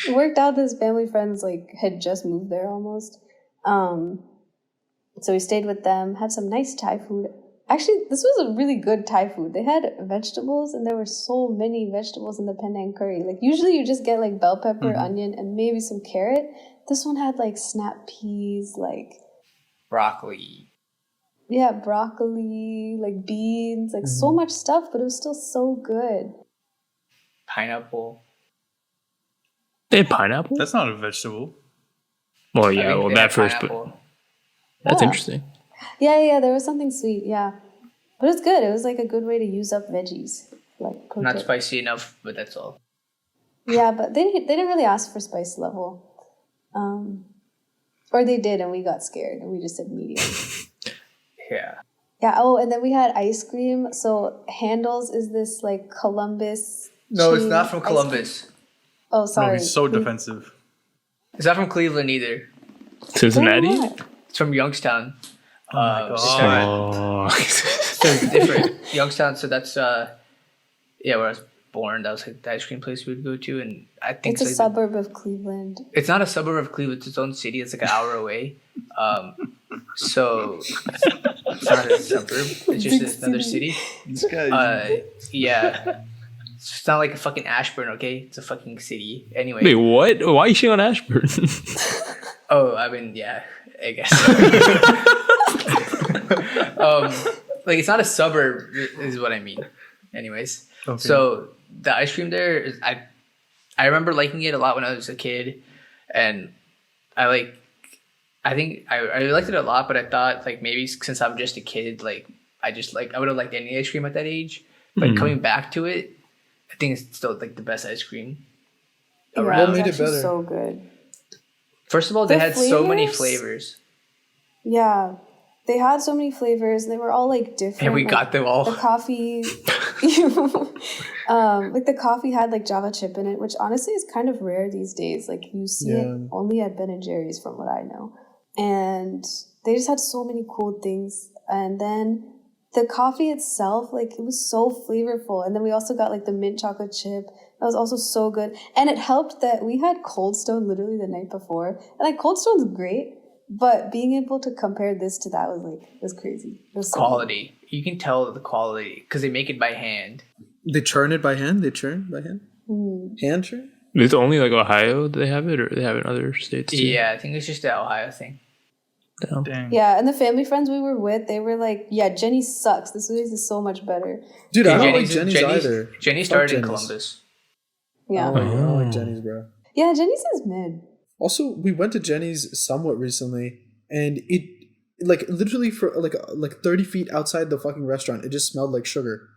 It worked out that his family friends like had just moved there almost. So we stayed with them, had some nice Thai food. Actually, this was a really good Thai food. They had vegetables, and there were so many vegetables in the Penang curry. Like, usually you just get like bell pepper, onion, and maybe some carrot. This one had like snap peas, like Broccoli. yeah, broccoli, like beans, like so much stuff, but it was still so good. Pineapple. They had pineapple. That's not a vegetable. Well, I yeah. think Well, they that had first, but pineapple. that's Yeah. interesting. Yeah, there was something sweet, yeah. But it's good. It was like a good way to use up veggies. Like pro Not tip. spicy enough, but that's all. Yeah, but they didn't really ask for spice level. Or they did, and we got scared, and we just said medium. Yeah. Yeah, oh, and then we had ice cream. So Handles is this like Columbus. No, it's chain not from ice cream. Columbus. Oh, No, sorry. he's so defensive. It's not from Cleveland either. Cincinnati. Then what? It's from Youngstown. Oh my It's God. Oh. So it's different. Youngstown, so that's where I was born. That was like the ice cream place we would go to, and I think It's a like suburb of Cleveland. it's not a suburb of Cleveland, it's its own city. It's like an hour away. So it's not a suburb. It's just another city. This guy. Yeah. It's not like a fucking Ashburn, okay? It's a fucking city. Anyway. Wait, what? Why are you shitting on Ashburn? Oh, I mean, yeah, I guess. Like it's not a suburb, is what I mean. Anyways, Okay. so the ice cream there is I remember liking it a lot when I was a kid, and I think I really liked it a lot. But I thought like maybe since I'm just a kid, like I would have liked any ice cream at that age. But coming back to it, I think it's still like the best ice cream Yeah, around. What it was made it actually better? so good. First of all, they The had so many flavors? flavors, Yeah, they had so many flavors. And they were all like different. and we like, got them all. the coffee. Like the coffee had like Java chip in it, which honestly is kind of rare these days. Like you see it Yeah. only at Ben and Jerry's, from what I know. And they just had so many cool things. And then the coffee itself, like it was so flavorful. And then we also got like the mint chocolate chip. That was also so good. And it helped that we had Cold Stone literally the night before. And like Cold Stone's great, but being able to compare this to that was crazy. It was so good. Quality. You can tell the quality because they make it by hand. They churn it by hand. They churn by hand. Hand churn. It's only like Ohio they have it, or they have it in other states too? Yeah, I think it's just the Ohio thing. Damn. Dang. Yeah, and the family friends we were with, they were like, "Yeah, Jenny sucks. This place is so much better." Dude, I don't like Jenny's Jenny's either. Jenny Fuck started in Jenny's. Columbus. Yeah, I don't like Jenny's, bro. yeah, Jenny's is mid. Also, we went to Jenny's somewhat recently, and it like literally for like 30 feet outside the fucking restaurant, it just smelled like sugar.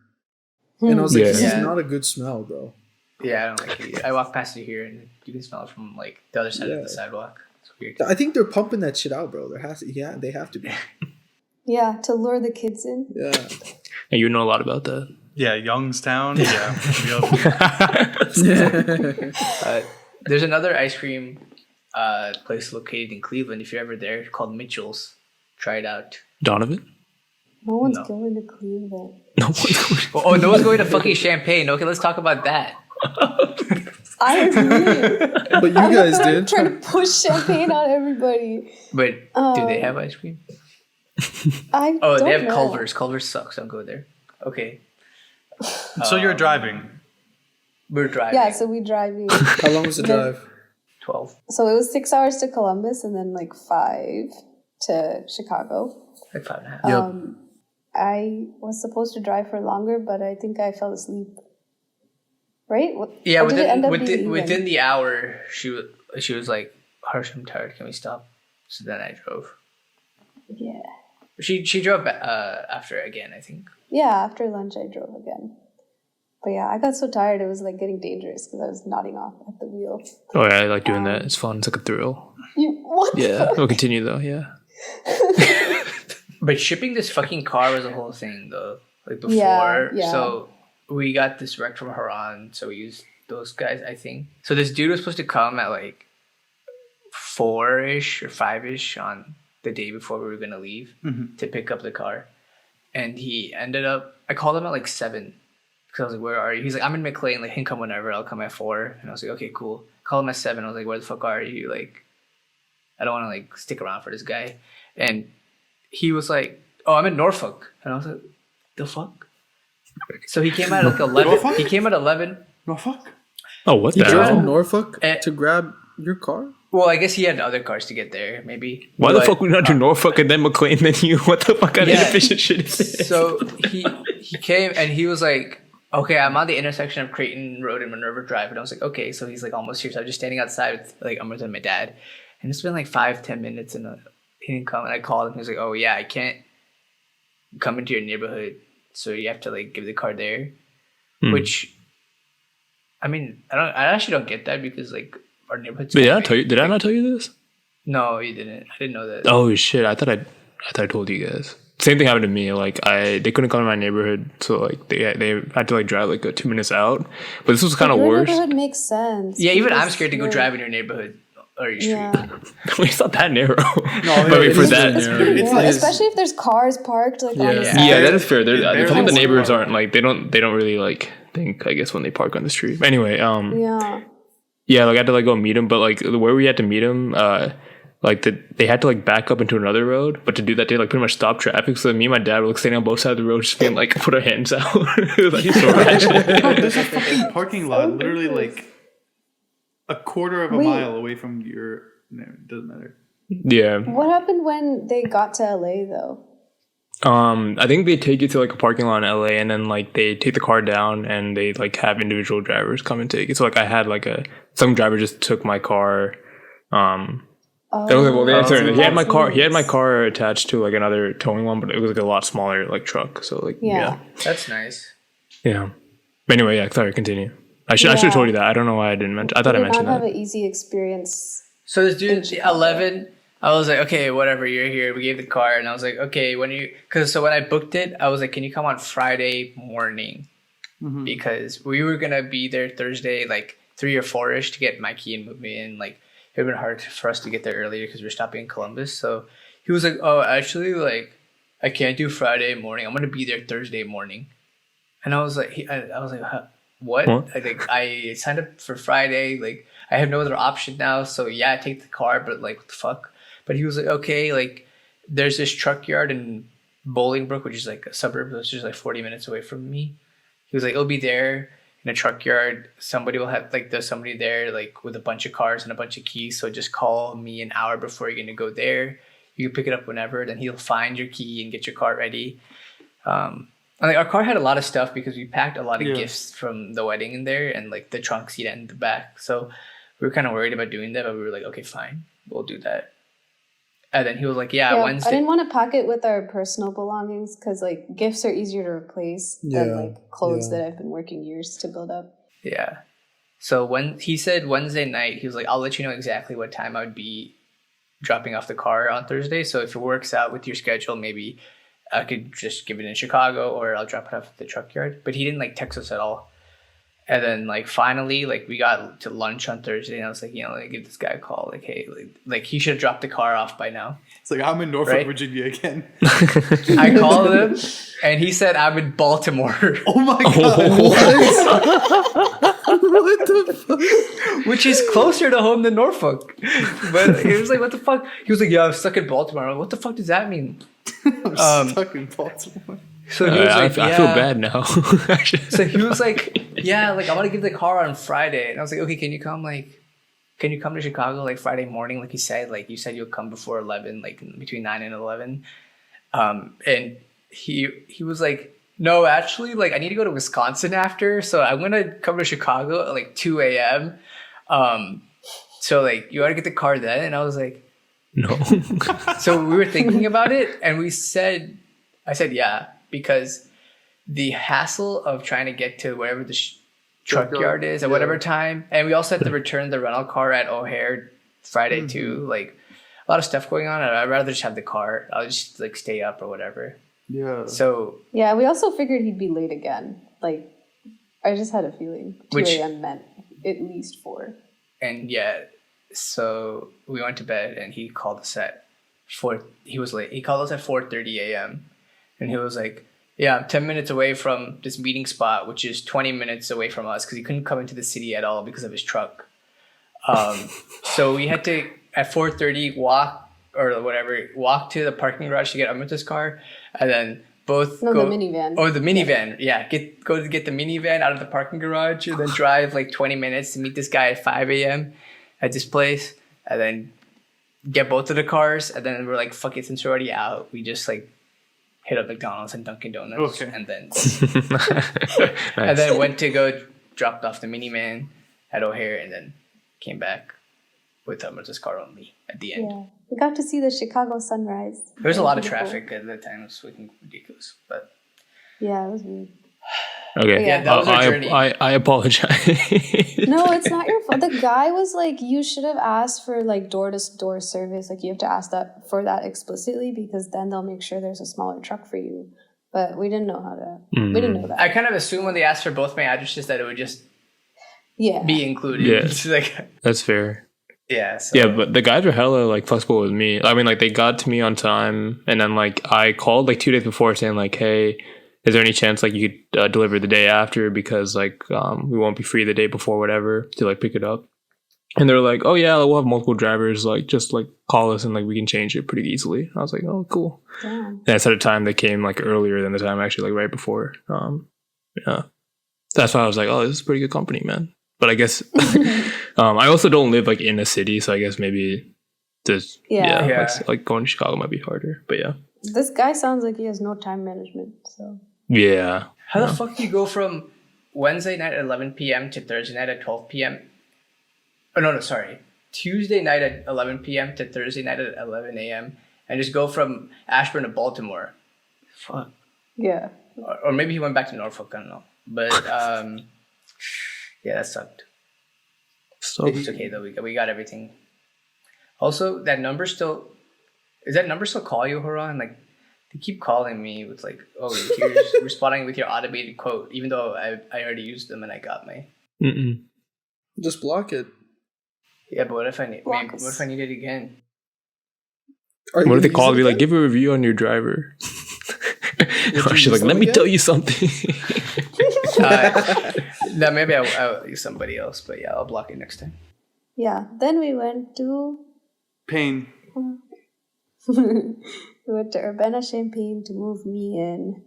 And I was like, this Yeah. is not a good smell, bro. Yeah, I don't like it. I walk past it here and you can smell it from like the other side of Yeah. the sidewalk. It's weird. I think they're pumping that shit out, bro. They have to be. Yeah, to lure the kids in. Yeah. And you know a lot about that. Yeah, Youngstown. Yeah. There's another ice cream place located in Cleveland. If you're ever there, called Mitchell's. Try it out. Donovan? No one's No. going to Cleveland. No one's going. Oh, no one's going to fucking Champagne. Okay, let's talk about that. I agree. But you guys did. Trying to push champagne on everybody. But do they have ice cream? I Oh, don't they have know. Culver's. Culver's sucks. Don't go there. Okay, So you're driving. we're driving. Yeah, so we driving. How long was the drive? 12. So it was 6 hours to Columbus and then like 5 to Chicago. Like 5.5. Yep. I was supposed to drive for longer, but I think I fell asleep. Right? Yeah, Or did it end up within being even? within the hour, she was like, "Harsh, I'm tired. Can we stop?" So then I drove. Yeah. She drove after again, I think. Yeah, after lunch I drove again. But yeah, I got so tired it was like getting dangerous because I was nodding off at the wheel. Oh yeah, I like doing that. It's fun. It's like a thrill. What? the Yeah. fuck? We'll continue though. Yeah. But shipping this fucking car was a whole thing though. Like before, Yeah. so we got this wreck from Haran, so we used those guys, I think. So this dude was supposed to come at like 4-ish or 5-ish on the day before we were gonna leave to pick up the car, and he ended up. I called him at like 7 because I was like, "Where are you?" He's like, "I'm in McLean. Like, he can come whenever. I'll come at 4." And I was like, "Okay, cool." Call him at 7. I was like, "Where the fuck are you?" Like, I don't want to like stick around for this guy. And he was like, oh, I'm in Norfolk. And I was like, the fuck? So he came at like 11. Norfolk? He came at 11. Norfolk? Oh, what You the drove hell? from Norfolk Eh. to grab your car? Well, I guess he had other cars to get there, maybe. Why the But, fuck we not do Norfolk and then McLean then you? What the fuck kind of Yeah. inefficient shit is this? So he came and he was like, okay, I'm on the intersection of Creighton Road and Minerva Drive. And I was like, okay, so he's like almost here. So I'm just standing outside with like Amrit and my dad. And it's been like 5-10 minutes and he didn't come. And I called him. He was like, oh yeah, I can't come into your neighborhood. So you have to like give the car there. Which, I mean, I actually don't get that because like our neighborhood's Wait, kinda big. did I not tell you this? No, you didn't. I didn't know that. Oh shit! I thought I told you guys. Same thing happened to me. Like they couldn't come to my neighborhood, so like they had to like drive like 2 minutes out. But this was kind of Your worse. neighborhood makes sense. Yeah, even I'm because scared to go you're- drive in your neighborhood or your street. Yeah. It's not that narrow. No, but I mean, it for is that. really narrow. It's Well, like- especially if there's cars parked like on the Yeah. side. Yeah, that is fair. barely Some of the one neighbors car. aren't like they don't really like think, I guess, when they park on the street. Anyway, Yeah. yeah, like I had to like go meet him, but like where we had to meet him, like they had to like back up into another road, but to do that they like pretty much stop traffic. So me and my dad were like standing on both sides of the road, just being like put our hands out. It was like so ratchet. No, there's a fucking parking lot literally like a quarter of a Wait. mile away from your. No, it doesn't matter. Yeah. What happened when they got to LA though? I think they take you to like a parking lot in LA, and then like they take the car down and they like have individual drivers come and take it. So like I had like some driver just took my car. He had my car. He had my car attached to like another towing one, but it was like a lot smaller like truck. So like Yeah. That's nice. yeah. But anyway, yeah. Sorry, continue. I should have told you that. I don't know why I didn't mention. I thought I Did not mentioned have that. an easy experience. So this dude, Chicago. 11, I was like, okay, whatever, you're here. We gave the car, and I was like, okay, when I booked it, I was like, can you come on Friday morning? Because we were gonna be there Thursday, like 3 or 4ish, to get my key and move me in. Like it would have been hard for us to get there earlier because we were stopping in Columbus. So he was like, oh, actually, like I can't do Friday morning. I'm gonna be there Thursday morning. And I was like, I was like, huh, what? What? I signed up for Friday. Like I have no other option now. So yeah, I take the car, but like what the fuck? But he was like, okay, like there's this truck yard in Bolingbrook, which is like a suburb, which is like 40 minutes away from me. He was like, it'll be there in a truck yard. Somebody will have like there's somebody there like with a bunch of cars and a bunch of keys. So just call me an hour before you're gonna go there. You can pick it up whenever. Then he'll find your key and get your car ready. And like our car had a lot of stuff because we packed a lot of gifts from the wedding in there and like the trunk seat and the back. So we were kind of worried about doing that, but we were like, okay, fine, we'll do that. And then he was like, yeah, Wednesday. I didn't want to pack it with our personal belongings because like gifts are easier to replace than like clothes that I've been working years to build up. Yeah. So when he said Wednesday night, he was like, I'll let you know exactly what time I would be dropping off the car on Thursday. So if it works out with your schedule, maybe I could just give it in Chicago or I'll drop it off at the truck yard. But he didn't like text us at all. And then like finally, like we got to lunch on Thursday and I was like, you know, like give this guy a call. Like, hey, like he should have dropped the car off by now. It's like I'm in Norfolk, Right? Virginia again. I called him and he said I'm in Baltimore. Oh my god! What the fuck? Which is closer to home than Norfolk. But he was like, what the fuck? He was like, yeah, I'm stuck in Baltimore. I'm like, what the fuck does that mean? I'm stuck in Baltimore. So he was like, I feel bad now. So he was like, yeah, like I want to give the car on Friday. And I was like, okay, can you come to Chicago like Friday morning? Like you said you'll come before 11, like between 9 and 11. And he was like, no, actually, like I need to go to Wisconsin after. So I'm going to come to Chicago at like 2 a.m. So like you got to get the car then. And I was like, No. so we were thinking about it and I said, yeah, because the hassle of trying to get to wherever the truck yard is at whatever time. And we also had to return the rental car at O'Hare Friday too. Like a lot of stuff going on. I'd rather just have the car. I'll just like stay up or whatever. Yeah. So Yeah, we also figured he'd be late again. Like, I just had a feeling 2 a.m. meant at least 4. and yeah, so we went to bed and he called us at 4. He was late. He called us at 4:30 a.m. and he was like, yeah, I'm 10 minutes away from this meeting spot, which is 20 minutes away from us because he couldn't come into the city at all because of his truck. So we had to, at 4:30, walk or whatever, walk to the parking garage to get Amrita's car, and then both No, go. the minivan. Oh, the minivan. Yeah, go to get the minivan out of the parking garage, and then drive like 20 minutes to meet this guy at 5 a.m. at this place, and then get both of the cars, and then we're like, fuck it, since we're already out, we just like hit up McDonald's and Dunkin' Donuts, Okay. and then Nice. and then went to go dropped off the minivan at O'Hare, and then came back with Amrita's car only at the end. Yeah, we got to see the Chicago sunrise. There was a lot of Beautiful. traffic at that time. It was fucking ridiculous, but Yeah, it was weird. Okay. Yeah, that was our journey. I apologize. No, it's not your fault. The guy was like, you should have asked for like door-to-door service. Like you have to ask that for that explicitly because then they'll make sure there's a smaller truck for you. But we didn't know how to. We didn't know that. I kind of assumed when they asked for both my addresses that it would just Yeah. be included. Yeah. It's like, That's fair. yeah. So. Yeah, but the guys were hella like flexible with me. I mean, like they got to me on time, and then like I called like 2 days before saying like, "Hey, is there any chance like you could deliver the day after because like we won't be free the day before, whatever, to like pick it up?" And they're like, "Oh yeah, we'll have multiple drivers. Like just like call us and like we can change it pretty easily." I was like, "Oh, cool." Damn. And at a time they came like earlier than the time actually like right before. Yeah, that's why I was like, "Oh, this is pretty good company, man." But I guess I also don't live like in a city, so I guess maybe just Yeah. like going to Chicago might be harder. But yeah, This guy sounds like he has no time management. So yeah. How the fuck do you go from Wednesday night at 11 p.m. to Thursday night at 12 p.m.? Oh, no, sorry. Tuesday night at 11 p.m. to Thursday night at 11 a.m. and just go from Ashburn to Baltimore. Fuck. yeah. Or maybe he went back to Norfolk, I don't know. But yeah, that sucked. So It's okay though. We got everything. Also, that number still call you, Horan? Like they keep calling me with like, oh, here's responding with your automated quote, even though I already used them and I got my. mm-mm. Just block it. Yeah, but what if I need? Block What us. if I need it again? Are you What if they gonna call use me it like, again? give a review on your driver? you Or she's use like, them let me again? tell you something. No, maybe I'll use somebody else. But yeah, I'll block it next time. Yeah. Then we went to Pain. we went to Urbana Champaign to move me in.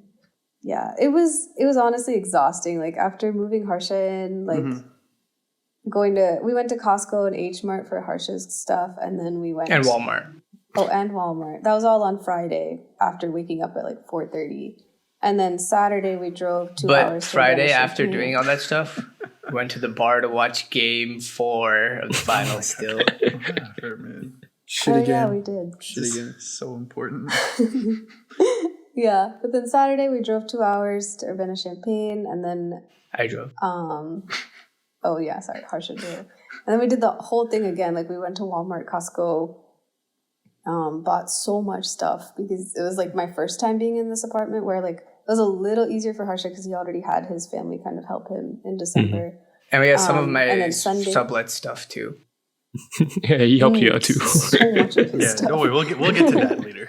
Yeah, it was honestly exhausting. Like after moving Harsha in, like we went to Costco and H Mart for Harsha's stuff, and then we went And Walmart. Oh, and Walmart. That was all on Friday after waking up at like 4:30, and then Saturday we drove 2 But hours. to Friday, Urbana after Champaign. doing all that stuff, went to the bar to watch Game 4 of the finals. Still, Fair, man. Shitty yeah, game. we did. Shitty game. So important. Yeah, but then Saturday we drove 2 hours to Urbana Champaign, and then I drove. oh yeah, sorry, Harsha drove. And then we did the whole thing again. Like we went to Walmart, Costco, bought so much stuff because it was like my first time being in this apartment where like it was a little easier for Harsha because he already had his family kind of help him in December. And we got some of and my then Sunday- sublet stuff too. Yeah, he helped you out too. So much of his Yeah, stuff. don't worry. We'll get to that later.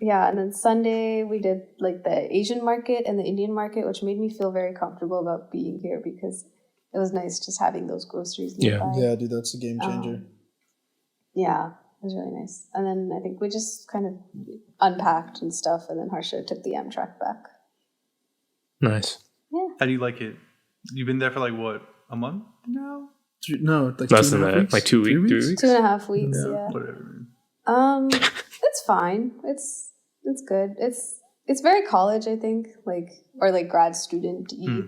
Yeah, and then Sunday we did like the Asian market and the Indian market, which made me feel very comfortable about being here because it was nice just having those groceries Yeah. nearby. Yeah, dude, that's a game changer. Yeah, it was really nice. And then I think we just kind of unpacked and stuff, and then Harsha took the Amtrak back. Nice. How do you like it? You've been there for like what, a month now? No, like Less 2.5 than that, weeks? like 2 weeks, 3 3 weeks. 2.5 weeks, Yeah. yeah. Whatever. Man. It's fine. It's good. It's very college, I think, like or like grad student y.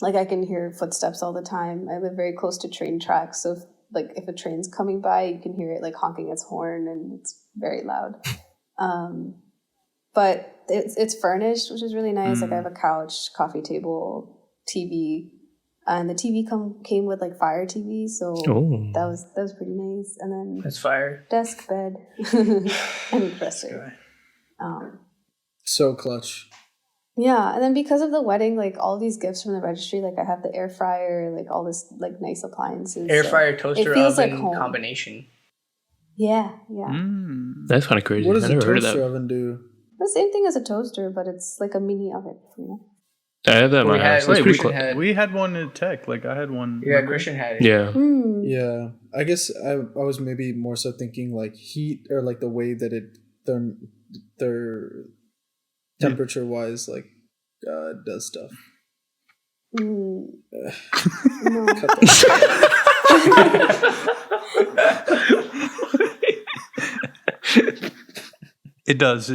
Like I can hear footsteps all the time. I live very close to train tracks, so if a train's coming by, you can hear it like honking its horn, and it's very loud. But it's furnished, which is really nice. Like I have a couch, coffee table, TV, and the TV came with like Fire TV, so Oh. that was pretty nice. And then That's fire. desk, bed, and dresser. So clutch. Yeah, and then because of the wedding, like all these gifts from the registry, like I have the air fryer, like all this like nice appliances. Air so fryer, toaster, it feels like oven home. combination. Yeah. That's kind of crazy. What does I a never heard of toaster that. oven do? The same thing as a toaster, but it's like a mini oven, you know? I have that in my house. That's pretty cool. We had one in tech. Like I had one. Yeah, Christian had it. Yeah. Yeah, I guess I was maybe more so thinking like heat or like the way that it their temperature wise like does stuff. No. Cut that. It does.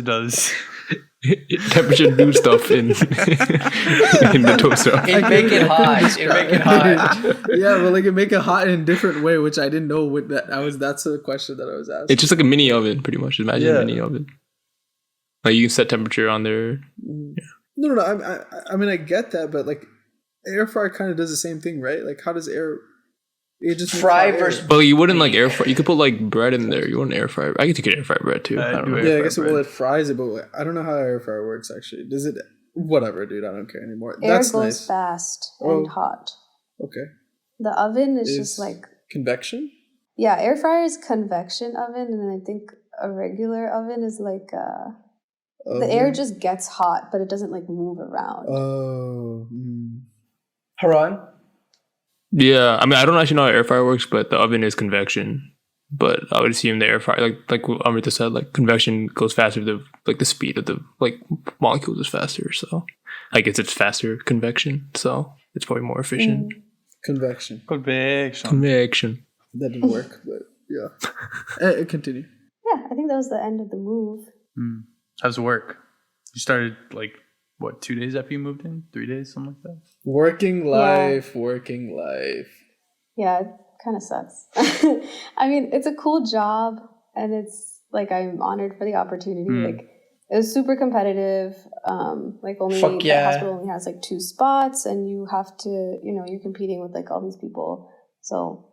Temperature do stuff in the toaster. It make it hot. It make it hot. Yeah, but like it make it hot in a different way, which I didn't know what that that's the question that I was asking. It's just like a mini oven, pretty much. Imagine a mini oven. Like you can set temperature on there. No. I mean, I get that, but like air fryer kind of does the same thing, right? Like, how does air? It just fry versus. But you wouldn't like air fry. You could put like bread in there. You wouldn't air fry. I guess you could air fry bread too. I don't know. Yeah, I guess it fries it, but I don't know how air fryer works actually. Does it? Whatever, dude. I don't care anymore. Air That's goes nice. fast and hot. Okay. The oven is just like convection. Yeah, air fryer is convection oven, and I think a regular oven is like the air just gets hot, but it doesn't like move around. Oh. Haran? Yeah, I mean, I don't actually know how air fryer works, but the oven is convection. But I would assume the air fryer, like Amrita said, like convection goes faster. The speed of the like molecules is faster, so I guess it's faster convection, so it's probably more efficient. Convection. That didn't work, but yeah. Continue. Yeah, I think that was the end of the move. How's work? You started like what, 2 days after you moved in? 3 days, something like that? Working life. Yeah, it kind of sucks. I mean, it's a cool job, and it's like I'm honored for the opportunity. Like it was super competitive. Like the hospital only has like 2 spots, and you have to, you're competing with like all these people. So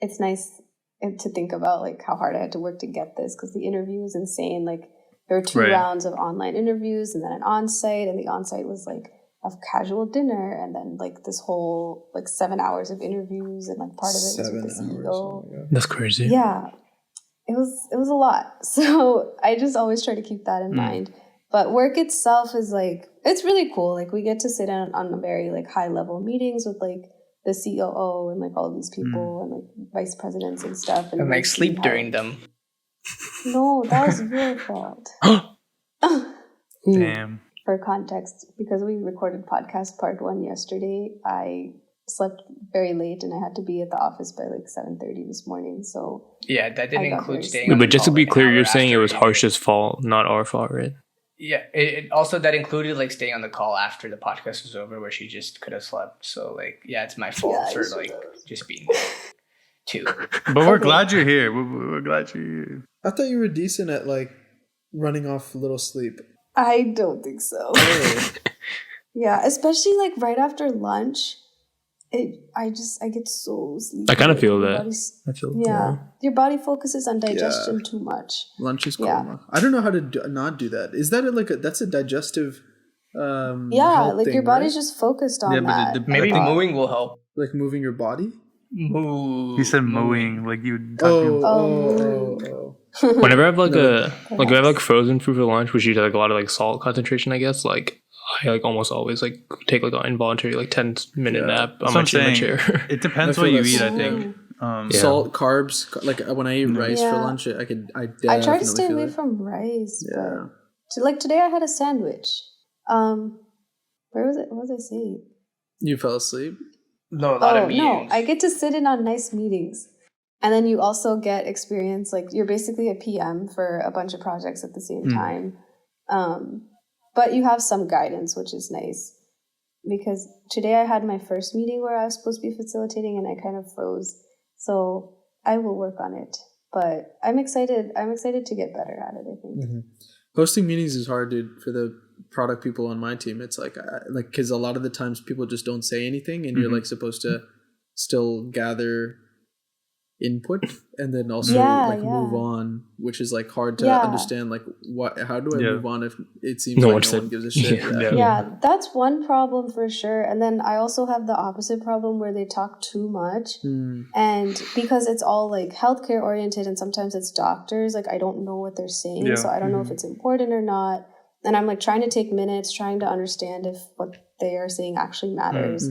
it's nice to think about like how hard I had to work to get this, because the interview was insane. Like there were 2 rounds of online interviews and then an on-site, and the on-site was like a casual dinner, and then like this whole like 7 hours of interviews, and like part of it was with the CEO. Oh, that's crazy. Yeah, it was a lot. So I just always try to keep that in mind. But work itself is like, it's really cool. Like we get to sit on a very like high level meetings with like the COO and like all of these people and like vice presidents and stuff, and like sleep during them. No, that was your fault. Damn. For context, because we recorded podcast part 1 yesterday, I slept very late and I had to be at the office by like 7:30 this morning. So yeah, that didn't include staying. But just to be clear, you're saying it was Harsh's fault, not our fault, right? Yeah, it also that included like staying on the call after the podcast was over, where she just could have slept. So like, yeah, it's my fault for like just being there too. But we're glad you're here. We're glad you're here. I thought you were decent at like running off a little sleep. I don't think so. Yeah, especially like right after lunch. I get so sleepy. I kind of feel that. Your body focuses on digestion too much. Lunch is coma. I don't know how to not do that. Is that that's a digestive? Like your body's just focused on that. Maybe moving will help. Like moving your body. He said mooing, like you. Whenever I have like if I have like frozen fruit for lunch, which usually like a lot of like salt concentration, I guess, like I like almost always like take like an involuntary like 10-minute nap on my chair. It depends what you eat, I think. Salt, carbs, like when I eat rice for lunch, I try to stay away from rice, but like today I had a sandwich. Where was it? What was I saying? You fell asleep? No, a lot of meetings. No, I get to sit in on nice meetings. And then you also get experience, like you're basically a PM for a bunch of projects at the same time. But you have some guidance, which is nice. Because today I had my first meeting where I was supposed to be facilitating and I kind of froze. So I will work on it. But I'm excited to get better at it, I think. Hosting meetings is hard, dude, for the product people on my team. It's like because a lot of the times people just don't say anything, and you're like supposed to still gather input and then also move on, which is like hard to understand. Like, how do I move on if it seems no one gives a shit? Yeah, that's one problem for sure. And then I also have the opposite problem where they talk too much, and because it's all like healthcare oriented and sometimes it's doctors, like I don't know what they're saying, so I don't know if it's important or not. And I'm like trying to take minutes, trying to understand if what they are saying actually matters.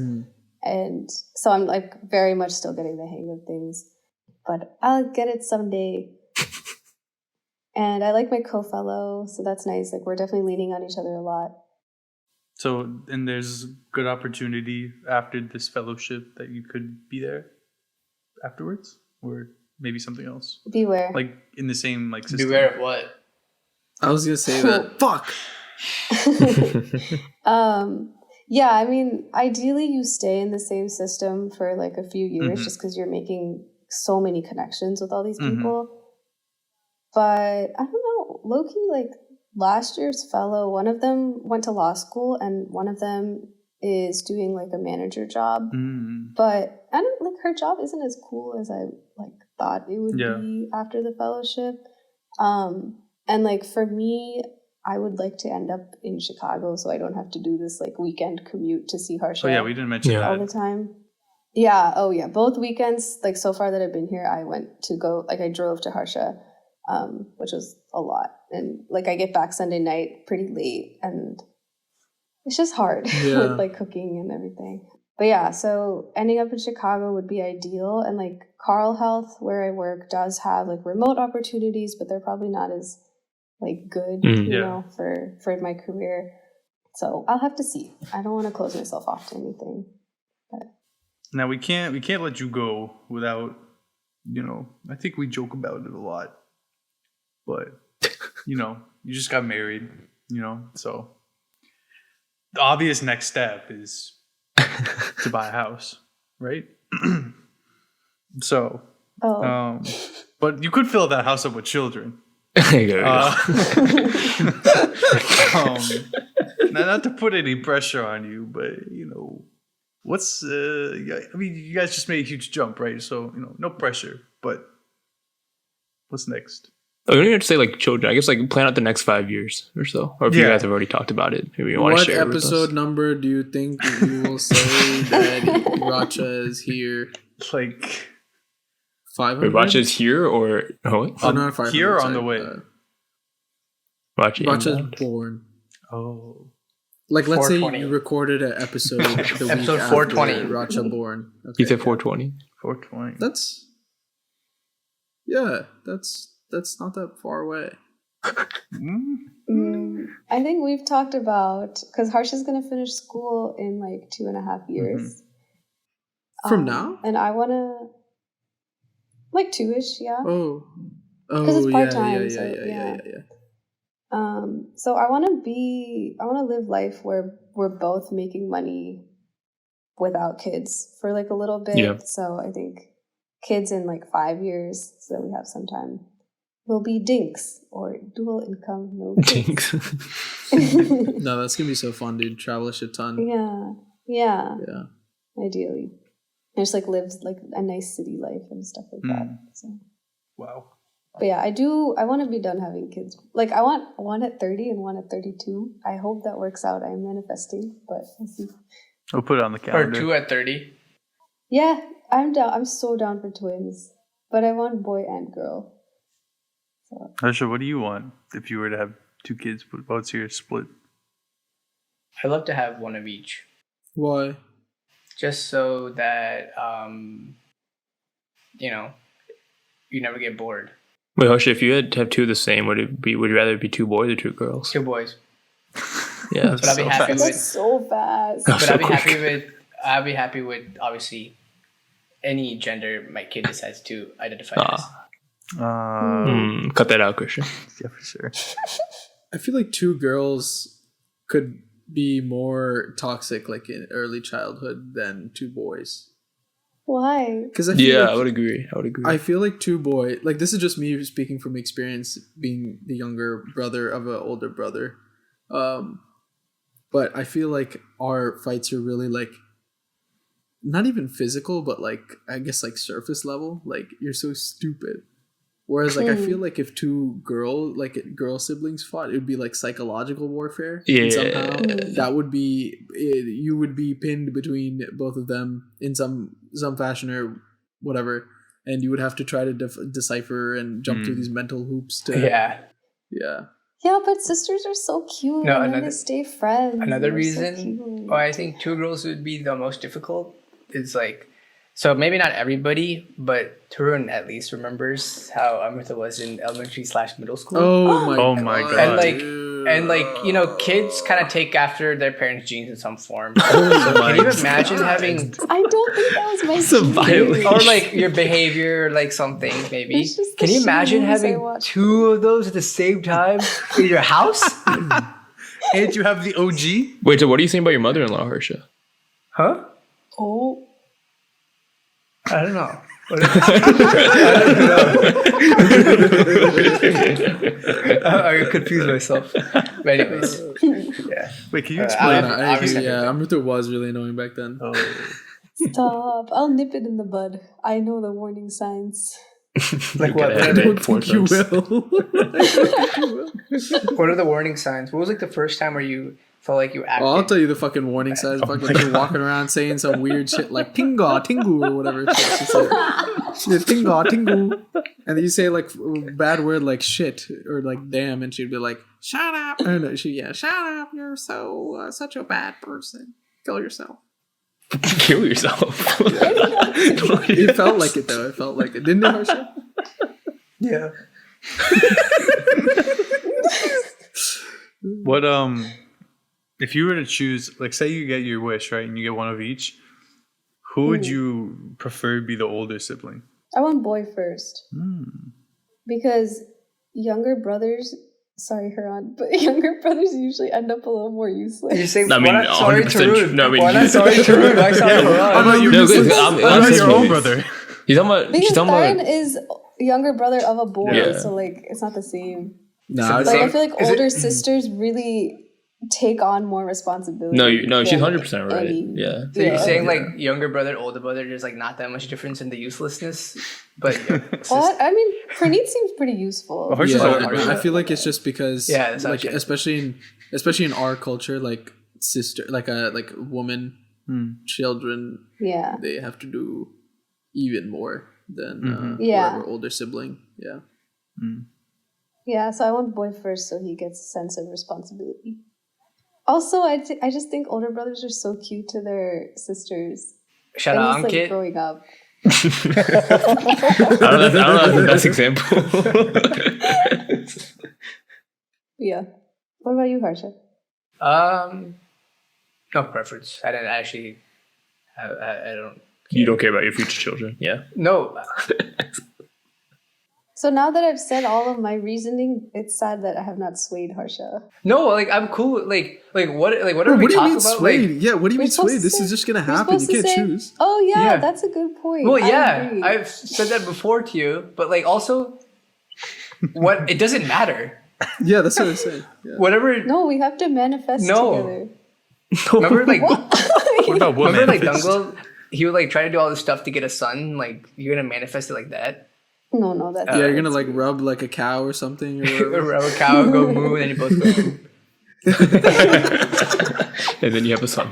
And so I'm like very much still getting the hang of things, but I'll get it someday. And I like my co-fellow, so that's nice. Like we're definitely leaning on each other a lot. So, and there's good opportunity after this fellowship that you could be there afterwards, or maybe something else, Beware. like in the same like system. Beware of what? I was gonna say that. Fuck. Yeah, I mean, ideally you stay in the same system for like a few years just because you're making so many connections with all these people. But I don't know, low-key, like last year's fellow, one of them went to law school and one of them is doing like a manager job. But I don't like her job isn't as cool as I like thought it would be after the fellowship. And like for me, I would like to end up in Chicago so I don't have to do this like weekend commute to see Harsha. Oh yeah, we didn't mention that. All the time. Yeah, oh yeah. Both weekends, like so far that I've been here, I went to go, like I drove to Harsha, which was a lot. And like I get back Sunday night pretty late and it's just hard with like cooking and everything. But yeah, so ending up in Chicago would be ideal. And like Carl Health, where I work, does have like remote opportunities, but they're probably not as like good, you know, for my career. So I'll have to see. I don't want to close myself off to anything. But. Now we can't let you go without, you know, I think we joke about it a lot, but you know, you just got married, you know, so the obvious next step is to buy a house, right? So, but you could fill that house up with children. Now, not to put any pressure on you, but you know, what's I mean, you guys just made a huge jump, right? So you know, no pressure. But what's next? Oh, you don't have to say like children. I guess like plan out the next 5 years or so. Or if you guys have already talked about it, maybe you want to share. What episode number do you think you will say that Racha is here? Like 500? Wait, Racha's here or not 500. Here or on the way? Racha's born. Oh. Like, let's say you recorded an episode the week Episode after 420. Racha born. Okay, You said 420? 420. That's not that far away. I think we've talked about, because Harsha's going to finish school in like 2.5 years. From now? And I want to, like 2-ish, yeah. Because it's part-time. Yeah. So I want to live life where we're both making money without kids for like a little bit. Yeah. So I think kids in like 5 years, so that we have some time, will be dinks or dual income, no kids. No, that's gonna be so fun, dude. Travel a shit ton. Yeah. Ideally, and just like live like a nice city life and stuff like that. So. Wow. But yeah, I want to be done having kids. Like I want one at 30 and one at 32. I hope that works out. I'm manifesting, but we'll see. We'll put it on the calendar. Or 2 at 30. Yeah, I'm down. I'm so down for twins, but I want boy and girl. So. Harsha, what do you want if you were to have 2 kids? What's your split? I'd love to have one of each. Why? Just so that, you know, you never get bored. Wait, Harsha, if you had to have 2 the same, would you rather it be 2 boys or 2 girls? 2 boys. Yeah, But I'd be happy with. That's so fast. But so I'd be quick. happy with obviously any gender my kid decides to identify as. Cut that out, Christian. Yeah, for sure. I feel like 2 girls could be more toxic, like in early childhood, than 2 boys. Why? Because I would agree. I feel like 2 boys. Like this is just me speaking from experience, being the younger brother of an older brother. But I feel like our fights are really like not even physical, but like I guess like surface level. Like you're so stupid. Whereas like I feel like if 2 girl siblings fought, it would be like psychological warfare. Yeah. And somehow that would be you would be pinned between both of them in some fashion or whatever, and you would have to try to decipher and jump through these mental hoops to Yeah. Yeah, but sisters are so cute. No, and then another- they stay friends. Another They're so reason cute. why I think two girls would be the most difficult is like, so maybe not everybody, but Tarun at least remembers how Amrita was in elementary / middle school. Oh my God. And like, dude. and like, you know, kids kind of take after their parents' genes in some form. So Oh can you my imagine having, I don't think that was my It's a gene. violation. or like your behavior, or like something maybe? It's just Can the you shitty imagine movies I having watch. 2 of those at the same time in your house? And you have the OG? Wait, so what are you saying about your mother-in-law, Harsha? Huh? Oh, I don't know. I confused myself. But anyways, yeah. Wait, can you I explain? love- I obviously agree. Yeah, everything. Amrita was really annoying back then. Oh. stop. I'll nip it in the bud. I know the warning signs. Like what? Okay, I okay, don't four think you times. will. What are the warning signs? What was like the first time where you felt like you acted? Well, I'll tell you the fucking warning signs. Fucking you're walking around saying some weird shit like tinga, tingu, or whatever shit she said. She said tinga, tingu. And then you say like a bad word like shit or like damn, and she'd be like, shut up. Or no, shut up. You're so such a bad person. Kill yourself. Kill yourself. It felt like it though. It felt like it. Didn't it, Harsha? Yeah. What if you were to choose, like, say you get your wish, right, and you get one of each, who would you prefer be the older sibling? I want boy first. Because younger brothers, sorry, Huron, but younger brothers usually end up a little more useless. You're saying, I mean, why not sorry 100% Tarun? no, I mean, Why not you- sorry Tarun? Why sorry How Tarun? about you? No, What because about your own brother? He's talking about. Because She's talking Karan about. is younger brother of a boy, Yeah. so like it's not the same. No, So I the Like same- I feel like is it- older sisters really take on more responsibility. No, she's than 100% right. any- Yeah. So you're Yeah. saying like younger brother, older brother, there's like not that much difference in the uselessness, but Well, I mean, Praneeth seems pretty useful. Well, hers is yeah, older Harsha. brother. I feel like it's just because Yeah, that's like what I'm especially in our culture, like sister like a woman children, Yeah. they have to do even more than Yeah. whoever older sibling. Yeah. Yeah, so I want boy first so he gets a sense of responsibility. Also, I just think older brothers are so cute to their sisters. shout At out least, like, Ankit. growing up. I don't know if that's the best example. Yeah. What about you, Harsha? No preference. I didn't actually. I don't. You don't care about your future children. Yeah. No. So now that I've said all of my reasoning, it's sad that I have not swayed Harsha. No, like I'm cool. Like whatever Bro, we what do you talk mean about. swayed? Like, Yeah, what do you We're mean supposed swayed? to This say- is just gonna we're happen. You supposed to can't say- choose. Oh yeah, Yeah. that's a good point. well, I yeah, agree. I've said that before to you, but like also, what it doesn't matter. Yeah, that's what I'm saying. Yeah. Whatever. No, we have to manifest No. together. Remember, like, What about what remember, like manifest? Dungle. He would like try to do all this stuff to get a son. Like you're gonna manifest it like that. No, that's Yeah, you're gonna like rub like a cow or something or whatever. Rub a cow, go moo, and then you both go. And then you have a son.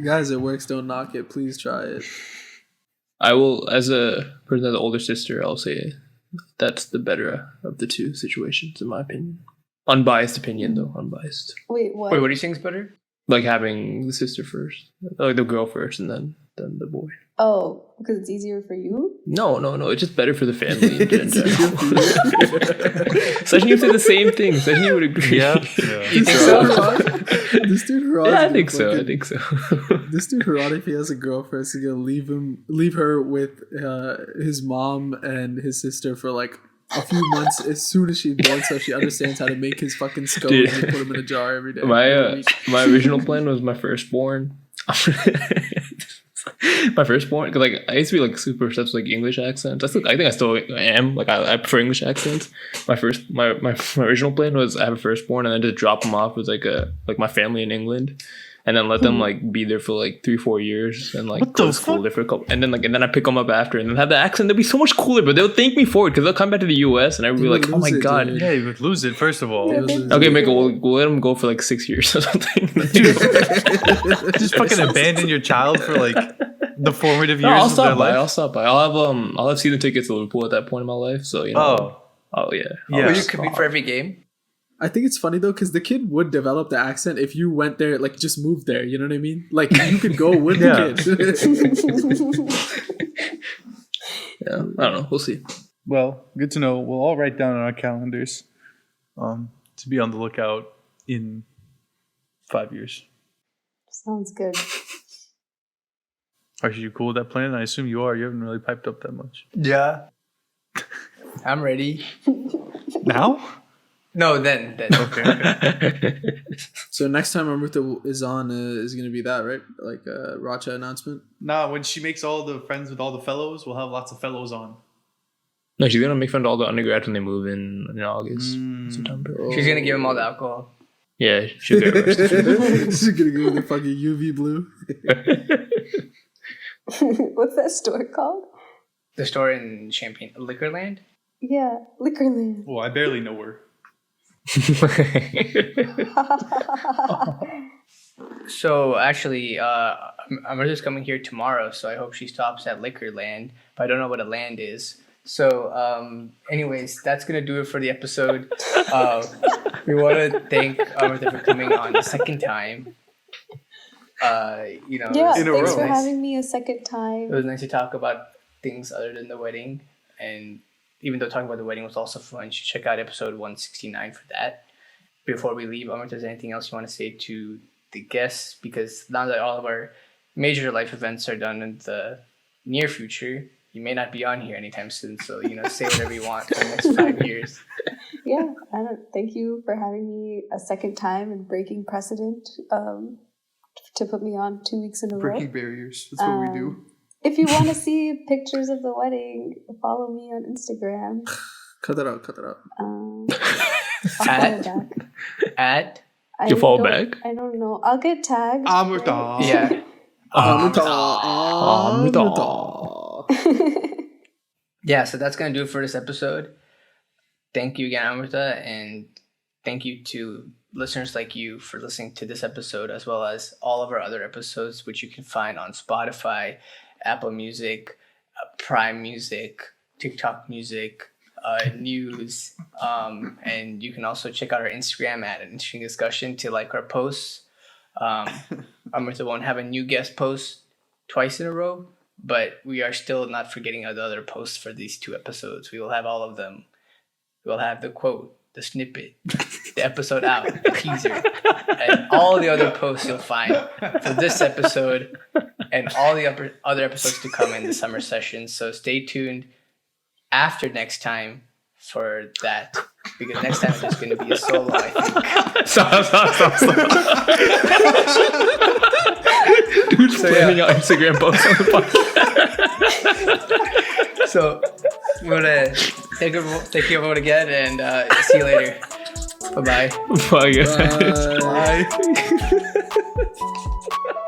Guys, it works. Don't knock it. Please try it. I will, as a person as an older sister, I'll say that's the better of the two situations, in my opinion. Unbiased opinion, though. Unbiased. Wait, what? Wait, what do you think's better? Like having the sister first, like the girl first, and then the boy. Oh, because it's easier for you? No. It's just better for the family in general. Session, you say the same thing. Session, you would agree. Yeah. You think so? This dude Harad. Yeah, I think so. This dude Harad, if he has a girlfriend, is gonna leave her with his mom and his sister for like a few months as soon as she's born, so she understands how to make his fucking scones Dude. and put them in a jar every day. My original plan was my firstborn. My firstborn, because like I used to be like super obsessed with like English accents. I think I still am. Like I prefer English accents. My original plan was I have a firstborn and then just drop them off with like my family in England, and then let them like be there for like 3-4 years and like What go the to school there for a couple, and then I pick them up after and then have the accent. They'll be so much cooler, but they'll thank me for it because they'll come back to the US and everybody You be like, would oh my lose it, god. dude. Yeah, you would lose it, first of all. Okay, we'll let them go for like 6 years or something. Just fucking abandon your child for like the formative years No, I'll of their stop by. life. I'll stop by. I'll have season tickets to Liverpool at that point in my life. So you know. Oh. Oh yeah. Yeah. Will you commute for every game? I think it's funny though because the kid would develop the accent if you went there, like just moved there. You know what I mean? Like you could go with the kid. Yeah, I don't know. We'll see. Well, good to know. We'll all write down on our calendars to be on the lookout in 5 years. Sounds good. Are you cool with that plan? I assume you are. You haven't really piped up that much. Yeah. I'm ready. Now? No, then. Okay. So next time Amrita is on is going to be that, right? Like a Racha announcement? Nah, when she makes all the friends with all the fellows, we'll have lots of fellows on. No, she's gonna make fun of all the undergrads when they move in August, September. She's going to give him all the alcohol. Yeah, she'll get arrested. She's going to go with the fucking UV blue. What's that store called? The store in Champagne, Liquorland? Yeah, Liquorland. Well, I barely know her. So actually, Amrita's coming here tomorrow, so I hope she stops at Liquorland, but I don't know what a land is. So, anyways, that's gonna do it for the episode. We want to thank Amrita for coming on the second time. Yeah, In a thanks row. for having me a second time. It was nice to talk about things other than the wedding, and even though talking about the wedding was also fun, you should check out episode 169 for that. Before we leave, Amrita, is there anything else you want to say to the guests? Because now that all of our major life events are done in the near future, you may not be on here anytime soon, so say whatever you want for the next 5 years. Yeah, thank you for having me a second time and breaking precedent to put me on 2 weeks in a row. Breaking barriers. That's what we do. If you want to see pictures of the wedding, follow me on Instagram. Cut that out. I'll follow back. You follow back? I don't know. I'll get tagged. Amrita. Yeah. Yeah, so that's going to do it for this episode. Thank you again, Amrita, and thank you to listeners like you for listening to this episode, as well as all of our other episodes, which you can find on Spotify, Apple Music, Prime Music, TikTok Music, News, and you can also check out our Instagram at An Interesting Discussion to like our posts. Amrita won't have a new guest post twice in a row, but we are still not forgetting the other posts for these 2 episodes. We will have all of them. We will have the quote, the snippet, the episode out, the teaser, and all the other posts you'll find for this episode and all the other episodes to come in the summer session. So stay tuned after next time for that, because next time it's just going to be a solo, I think. Stop. Dude's planning out Instagram posts on the podcast. So we want to thank you everyone again, and see you later. Bye-bye. Bye, guys. Bye. Bye.